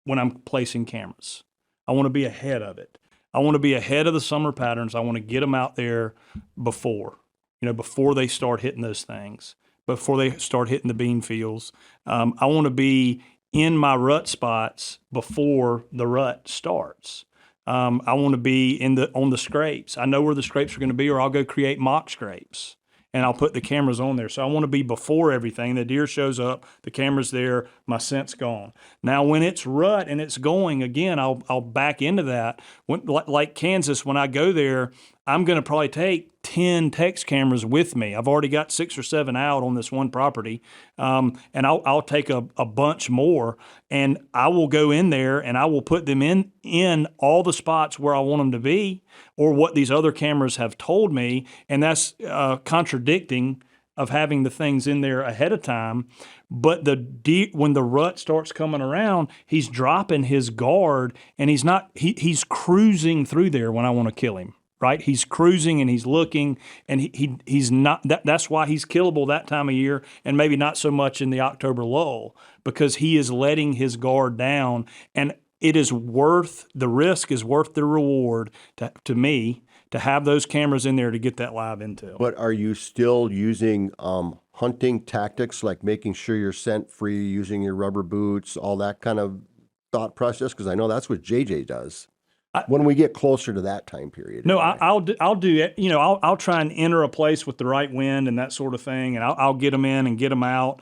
Speaker 4: when I'm placing cameras. I want to be ahead of it. I want to be ahead of the summer patterns. I want to get them out there before they start hitting those things, before they start hitting the bean fields. I want to be in my rut spots before the rut starts. I want to be on the scrapes. I know where the scrapes are going to be, or I'll go create mock scrapes and I'll put the cameras on there. So I want to be before everything. The deer shows up, the camera's there, my scent's gone. Now, when it's rut and it's going again, I'll back into that. Like Kansas, when I go there, I'm going to probably take 10 text cameras with me. I've already got 6 or 7 out on this one property, and I'll take a bunch more, and I will go in there and I will put them in all the spots where I want them to be, or what these other cameras have told me, and that's contradicting of having the things in there ahead of time. But when the rut starts coming around, he's dropping his guard, and he's cruising through there when I want to kill him. Right, he's cruising and he's looking, and he's not. That's why he's killable that time of year, and maybe not so much in the October lull, because he is letting his guard down, and it is worth the risk, is worth the reward to me to have those cameras in there to get that live intel.
Speaker 1: But are you still using hunting tactics, like making sure you're scent free, using your rubber boots, all that kind of thought process? Because I know that's what JJ does. when we get closer to that time period.
Speaker 4: No, I'll do it. You know, I'll try and enter a place with the right wind and that sort of thing, and I'll get them in and get them out.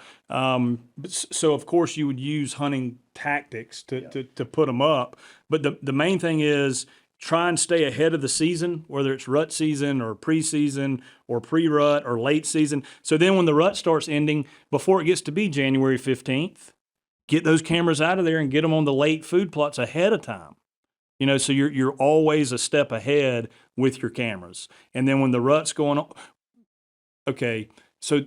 Speaker 4: So of course you would use hunting tactics to put them up, but the main thing is try and stay ahead of the season, whether it's rut season or preseason or pre-rut or late season. So then when the rut starts ending, before it gets to be January 15th, get those cameras out of there and get them on the late food plots ahead of time. You know, so you're always a step ahead with your cameras. And then when the rut's going on, okay, so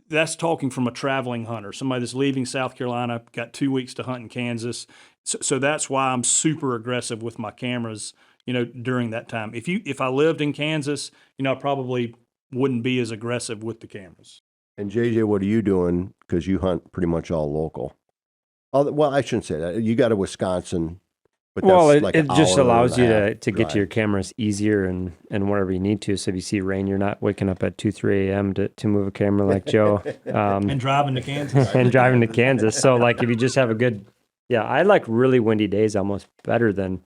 Speaker 4: that's talking from a traveling hunter, somebody that's leaving South Carolina, got 2 weeks to hunt in Kansas. So that's why I'm super aggressive with my cameras, you know, during that time. If I lived in Kansas, you know, I probably wouldn't be as aggressive with the cameras.
Speaker 1: And JJ, what are you doing? Because you hunt pretty much all local. Well, I shouldn't say that. You got a Wisconsin. But
Speaker 5: Well,
Speaker 1: that's
Speaker 5: it,
Speaker 1: like
Speaker 5: it
Speaker 1: an
Speaker 5: just
Speaker 1: hour
Speaker 5: allows
Speaker 1: and
Speaker 5: you
Speaker 1: a half
Speaker 5: to get
Speaker 1: drive.
Speaker 5: to your cameras easier and wherever you need to. So if you see rain, you're not waking up at 2, 3 a.m. to move a camera like Joe.
Speaker 4: And driving to Kansas.
Speaker 5: And driving to Kansas. So like if you just have a good, I like really windy days almost better than,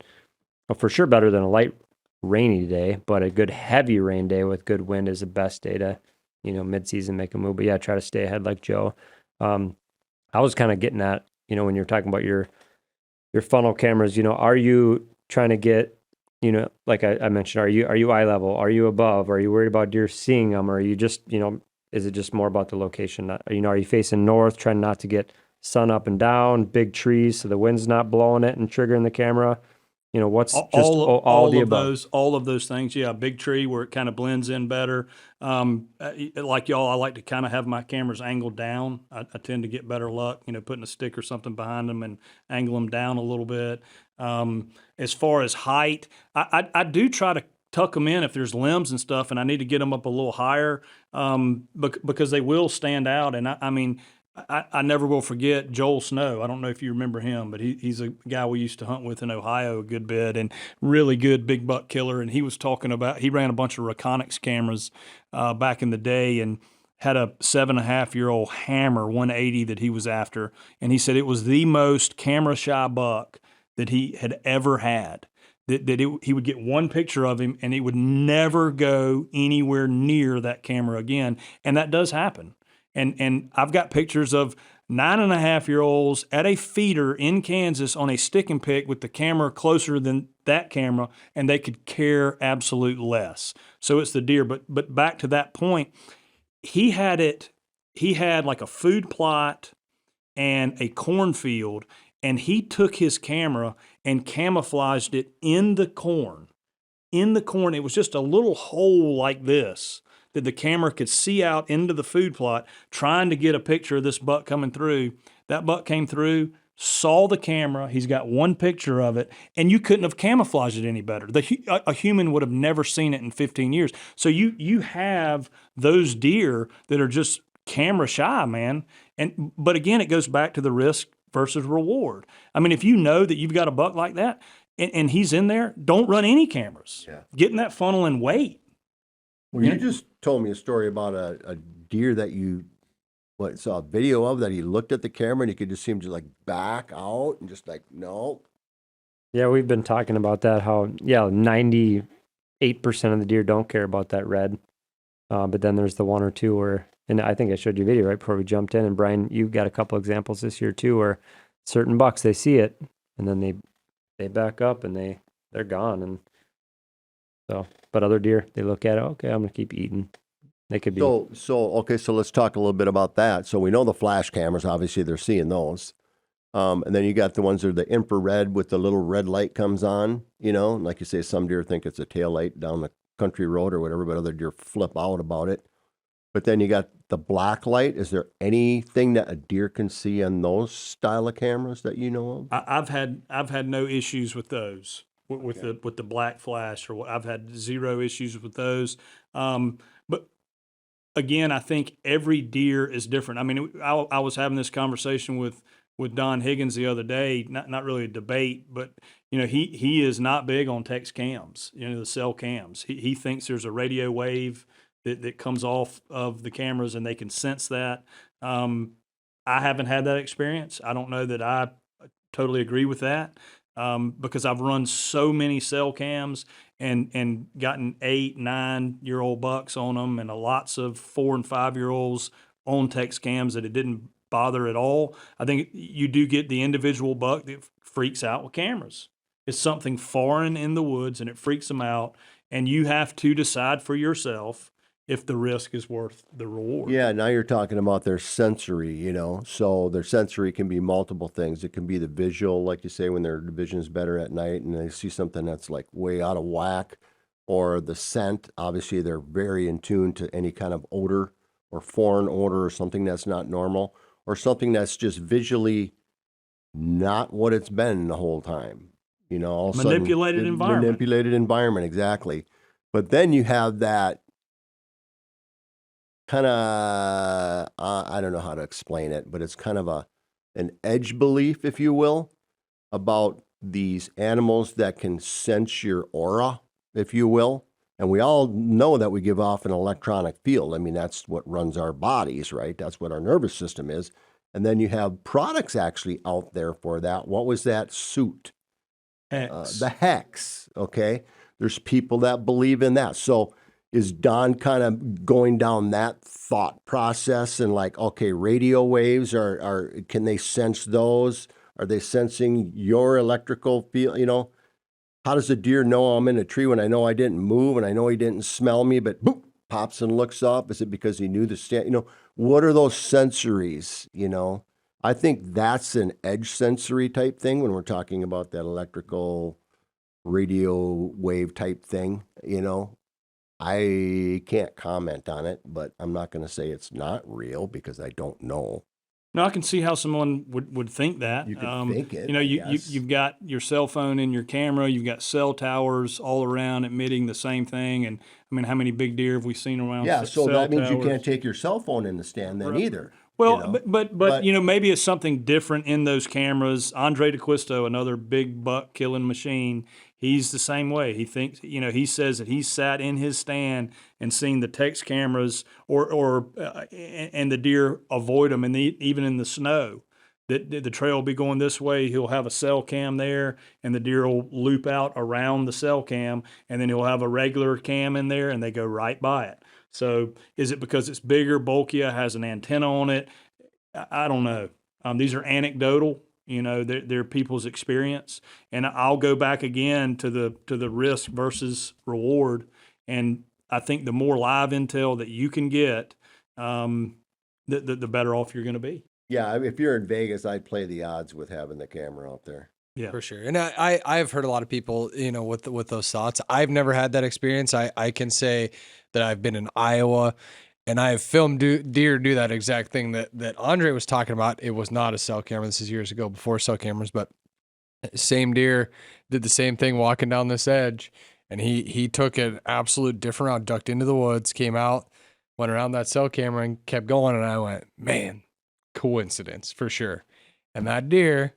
Speaker 5: well, for sure better than a light rainy day, but a good heavy rain day with good wind is the best day to, you know, mid-season make a move. But yeah, try to stay ahead like Joe. I was kind of getting at, you know, when you're talking about your funnel cameras, you know, are you trying to get, you know, like I mentioned, are you eye level? Are you above? Are you worried about deer seeing them? Or are you just, you know, is it just more about the location? You know, are you facing north, trying not to get sun up and down, big trees so the wind's not blowing it and triggering the camera? You know, what's all the above?
Speaker 4: All of those things. Yeah, a big tree where it kind of blends in better. Like y'all, I like to kind of have my cameras angled down. I tend to get better luck, you know, putting a stick or something behind them and angle them down a little bit. As far as height, I do try to tuck them in if there's limbs and stuff, and I need to get them up a little higher because they will stand out. And I mean, I never will forget Joel Snow. I don't know if you remember him, but he's a guy we used to hunt with in Ohio a good bit and really good big buck killer. And he was talking about, he ran a bunch of Reconyx cameras back in the day and had a 7.5-year-old hammer 180 that he was after. And he said it was the most camera shy buck that he had ever had. He would get one picture of him and he would never go anywhere near that camera again. And that does happen. And I've got pictures of 9.5-year-olds at a feeder in Kansas on a stick and pick with the camera closer than that camera, and they could care absolute less. So it's the deer. But back to that point, he had like a food plot and a cornfield, and he took his camera and camouflaged it in the corn. In the corn, it was just a little hole like this that the camera could see out into the food plot, trying to get a picture of this buck coming through. That buck came through, saw the camera. He's got one picture of it, and you couldn't have camouflaged it any better. A human would have never seen it in 15 years. So you have those deer that are just camera shy, man. But again, it goes back to the risk versus reward. I mean, if you know that you've got a buck like that and he's in there, don't run any cameras.
Speaker 1: Yeah.
Speaker 4: Get in that funnel and wait.
Speaker 1: Well, you just told me a story about a deer that you saw a video of that he looked at the camera and you could just see him just like back out and just like, no.
Speaker 5: Yeah, we've been talking about that, how, 98% of the deer don't care about that red. But then there's the one or two where, and I think I showed you a video right before we jumped in, and Brian, you got a couple examples this year too, where certain bucks, they see it and then they back up and they're gone. And so, but other deer, they look at it, okay, I'm going to keep eating. They could be.
Speaker 1: Okay, so let's talk a little bit about that. So we know the flash cameras, obviously they're seeing those. And then you got the ones that are the infrared with the little red light comes on, you know, and like you say, some deer think it's a tail light down the country road or whatever, but other deer flip out about it. But then you got the black light. Is there anything that a deer can see on those style of cameras that you know of?
Speaker 4: I've had no issues with those with the black flash, or I've had zero issues with those. But again, I think every deer is different. I mean, I was having this conversation with Don Higgins the other day, not really a debate, but you know, he is not big on text cams, you know, the cell cams. He thinks there's a radio wave that comes off of the cameras and they can sense that. I haven't had that experience. I don't know that I totally agree with that. because I've run so many cell cams and gotten 8, 9-year-old bucks on them, and lots of 4 and 5-year-olds on text cams that it didn't bother at all. I think you do get the individual buck that freaks out with cameras. It's something foreign in the woods, and it freaks them out. And you have to decide for yourself if the risk is worth the reward.
Speaker 1: Yeah, now you're talking about their sensory, you know. So their sensory can be multiple things. It can be the visual, like you say, when their vision is better at night and they see something that's like way out of whack, or the scent. Obviously, they're very in tune to any kind of odor or foreign odor or something that's not normal, or something that's just visually not what it's been the whole time. You know, all of a sudden,
Speaker 4: Manipulated environment.
Speaker 1: Manipulated environment, exactly. But then you have that kind of, I don't know how to explain it, but it's kind of an edge belief, if you will, about these animals that can sense your aura, if you will. And we all know that we give off an electronic field. I mean, that's what runs our bodies, right? That's what our nervous system is. And then you have products actually out there for that. What was that suit?
Speaker 4: Hex.
Speaker 1: The hex, okay? There's people that believe in that. So is Don kind of going down that thought process and like, okay, radio waves can they sense those? Are they sensing your electrical field? You know, how does a deer know I'm in a tree when I know I didn't move and I know he didn't smell me, but boop, pops and looks up? Is it because he knew the stand? You know, what are those sensories, you know? I think that's an edge sensory type thing when we're talking about that electrical radio wave type thing, you know. I can't comment on it, but I'm not going to say it's not real because I don't know.
Speaker 4: No, I can see how someone would think that.
Speaker 1: You could think it,
Speaker 4: You know,
Speaker 1: I
Speaker 4: you,
Speaker 1: guess.
Speaker 4: you've got your cell phone in your camera. You've got cell towers all around emitting the same thing. And I mean, how many big deer have we seen around?
Speaker 1: Yeah, so
Speaker 4: cell
Speaker 1: that means you
Speaker 4: towers?
Speaker 1: can't take your cell phone in the stand then either.
Speaker 4: Well,
Speaker 1: you know?
Speaker 4: but you know, maybe it's something different in those cameras. Andre DeQuisto, another big buck killing machine, he's the same way. He thinks, you know, he says that he sat in his stand and seen the text cameras and the deer avoid them, and even in the snow. That the trail will be going this way. He'll have a cell cam there, and the deer will loop out around the cell cam, and then he'll have a regular cam in there, and they go right by it. So is it because it's bigger, bulkier, has an antenna on it? I don't know. These are anecdotal. You know, they're people's experience, and I'll go back again to the risk versus reward. And I think the more live intel that you can get, the better off you're going to be.
Speaker 1: Yeah, if you're in Vegas, I'd play the odds with having the camera out there.
Speaker 4: Yeah,
Speaker 3: For sure. And I've heard a lot of people, you know, with those thoughts. I've never had that experience. I can say that I've been in Iowa and I have filmed deer do that exact thing that Andre was talking about. It was not a cell camera. This is years ago before cell cameras, but same deer did the same thing walking down this edge. And he took an absolute different route, ducked into the woods, came out, went around that cell camera and kept going. And I went, man, coincidence for sure. And that deer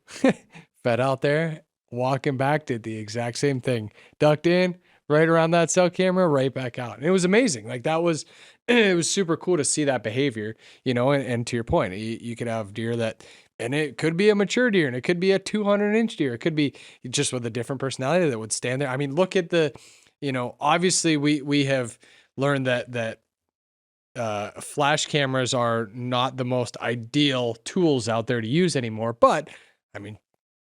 Speaker 3: fed out there, walking back, did the exact same thing. Ducked in, right around that cell camera, right back out. And it was amazing. Like it was super cool to see that behavior, you know, and to your point, you could have deer that, and it could be a mature deer and it could be a 200-inch deer. It could be just with a different personality that would stand there. I mean, look at obviously we have learned that flash cameras are not the most ideal tools out there to use anymore. But I mean,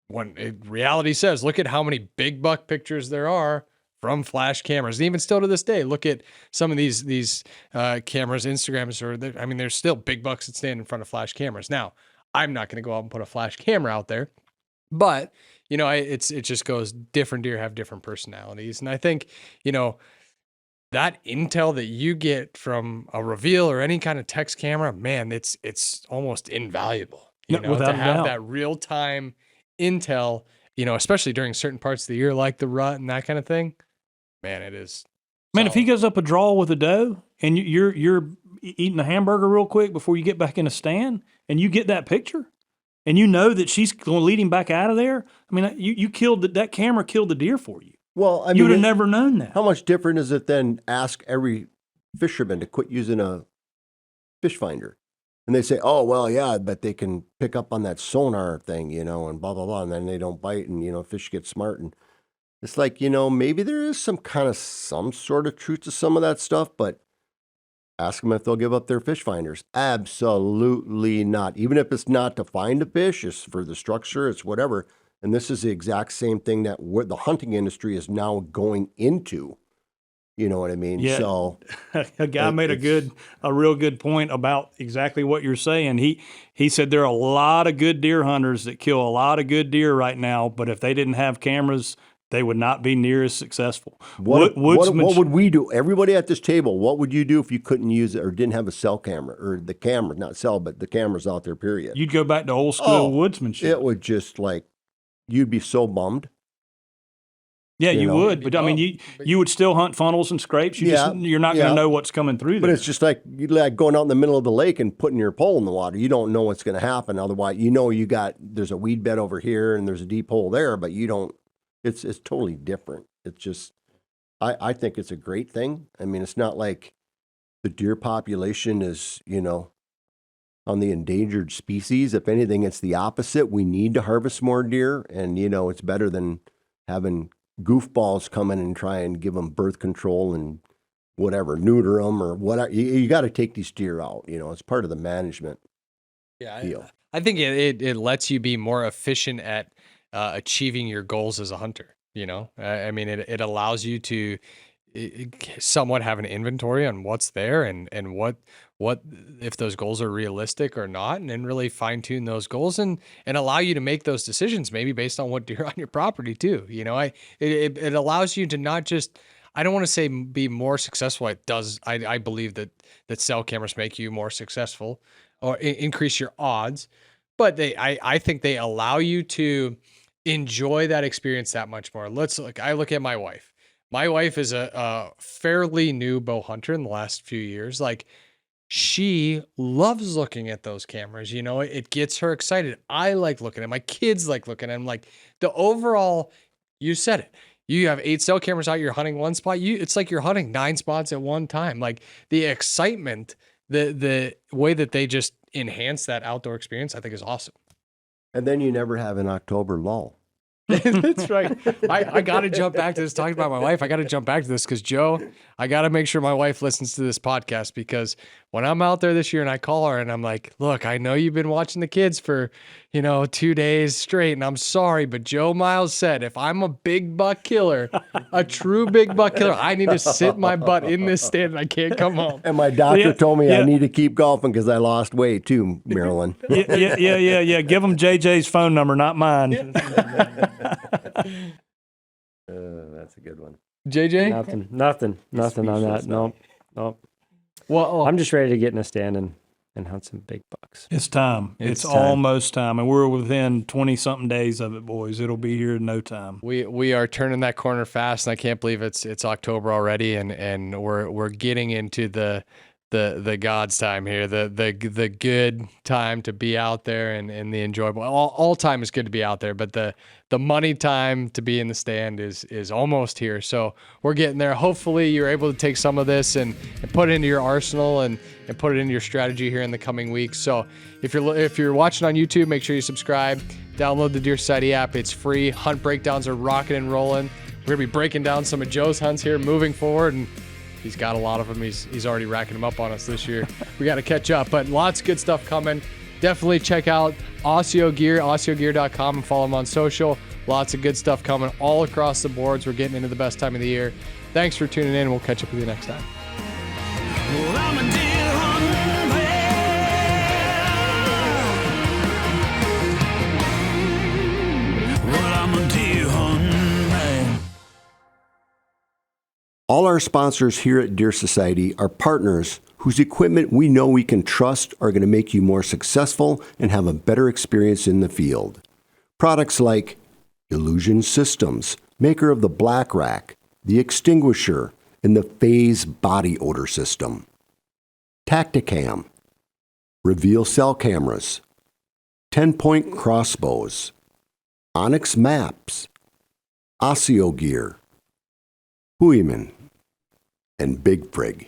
Speaker 3: when reality says, look at how many big buck pictures there are from flash cameras. And even still to this day, look at some of these cameras, Instagrams, there's still big bucks that stand in front of flash cameras. Now, I'm not going to go out and put a flash camera out there, but you know, it just goes, different deer have different personalities. And I think, you know, that intel that you get from a reveal or any kind of text camera, man, it's almost invaluable, you know,
Speaker 4: without
Speaker 3: to
Speaker 4: a
Speaker 3: have
Speaker 4: doubt.
Speaker 3: that real time intel, you know, especially during certain parts of the year, like the rut and that kind of thing. Man, it is.
Speaker 4: Man, if he
Speaker 3: solid.
Speaker 4: goes up a draw with a doe and you're eating a hamburger real quick before you get back in a stand, and you get that picture, and you know that she's going to lead him back out of there, I mean, you killed that camera killed the deer for you.
Speaker 1: Well, I mean,
Speaker 4: You would have never known that.
Speaker 1: how much different is it than ask every fisherman to quit using a fish finder? And they say, oh, well, yeah, but they can pick up on that sonar thing, you know, and blah, blah, blah. And then they don't bite and, you know, fish get smart. And it's like, you know, maybe there is some sort of truth to some of that stuff, but ask them if they'll give up their fish finders. Absolutely not. Even if it's not to find a fish, it's for the structure, it's whatever. And this is the exact same thing that the hunting industry is now going into. You know what I mean?
Speaker 4: Yeah.
Speaker 1: So
Speaker 4: a guy made a real good point about exactly what you're saying. He said there are a lot of good deer hunters that kill a lot of good deer right now, but if they didn't have cameras, they would not be near as successful.
Speaker 1: what would we do? Everybody at this table, what would you do if you couldn't use it or didn't have a cell camera or the camera, not cell, but the cameras out there, period?
Speaker 4: You'd go back to old school woodsmanship.
Speaker 1: It would just like, you'd be so bummed.
Speaker 4: Yeah,
Speaker 1: you
Speaker 4: you
Speaker 1: know?
Speaker 4: would, but I mean, you would still hunt funnels and scrapes. You're not going to know what's coming through
Speaker 1: But
Speaker 4: there.
Speaker 1: it's just like going out in the middle of the lake and putting your pole in the water. You don't know what's going to happen. Otherwise, you know, there's a weed bed over here and there's a deep hole there, but you don't. It's totally different. It's just, I think it's a great thing. I mean, it's not like the deer population is, you know, on the endangered species. If anything, it's the opposite. We need to harvest more deer, and you know, it's better than having goofballs come in and try and give them birth control and whatever, neuter them or whatever. You got to take these deer out. You know, it's part of the management deal.
Speaker 3: I think it lets you be more efficient at achieving your goals as a hunter. You know, I mean, it allows you to somewhat have an inventory on what's there and what if those goals are realistic or not, and then really fine tune those goals and allow you to make those decisions maybe based on what deer on your property too. You know, it allows you to not just, I don't want to say be more successful. It does. I believe that cell cameras make you more successful or increase your odds, but I think they allow you to enjoy that experience that much more. I look at my wife. My wife is a fairly new bow hunter in the last few years. Like, she loves looking at those cameras. You know, it gets her excited. I like looking at it. My kids like looking at them. Like, the overall, you said it. You have 8 cell cameras out, you're hunting one spot. It's like you're hunting 9 spots at one time. Like, the excitement, the way that they just enhance that outdoor experience, I think is awesome.
Speaker 1: And then you never have an October lull.
Speaker 3: That's right. I got to jump back to this, talking about my wife. I got to jump back to this because, Joe, I got to make sure my wife listens to this podcast, because when I'm out there this year and I call her and I'm like, look, I know you've been watching the kids for, 2 days straight, and I'm sorry, but Joe Miles said, if I'm a big buck killer, a true big buck killer, I need to sit my butt in this stand and I can't come home.
Speaker 1: And my doctor told me I need to keep golfing because I lost weight too, Marilyn.
Speaker 4: Yeah. Give them JJ's phone number, not mine.
Speaker 1: That's a good one.
Speaker 3: JJ?
Speaker 5: Nothing on that. Nope.
Speaker 3: Well,
Speaker 5: I'm just ready to get in a stand and hunt some big bucks.
Speaker 4: It's time. It's
Speaker 3: time.
Speaker 4: almost time. And we're within 20-something days of it, boys. It'll be here in no time.
Speaker 3: we are turning that corner fast, and I can't believe it's October already, and we're getting into the God's time here, the good time to be out there and the enjoyable. All time is good to be out there, but the money time to be in the stand is almost here. So we're getting there. Hopefully you're able to take some of this and put it into your arsenal and put it into your strategy here in the coming weeks. So if you're watching on YouTube, make sure you subscribe, download the Deer Society app. It's free. Hunt breakdowns are rocking and rolling. We're gonna be breaking down some of Joe's hunts here moving forward, and he's got a lot of them. He's already racking them up on us this year. We got to catch up, but lots of good stuff coming. Definitely check out Asio Gear, AsioGear.com, and follow him on social. Lots of good stuff coming all across the boards. We're getting into the best time of the year. Thanks for tuning in. We'll catch up with you next time.
Speaker 2: Well, I'm a deer hunting man. Well, I'm a deer hunting man.
Speaker 1: All our sponsors here at Deer Society are partners whose equipment we know we can trust are going to make you more successful and have a better experience in the field. Products like Illusion Systems, maker of the Black Rack, the Extinguisher, and the Phase Body Odor System. Tacticam, Reveal Cell Cameras, 10-Point Crossbows, Onyx Maps, Asio Gear, Huiman, and Big Frig.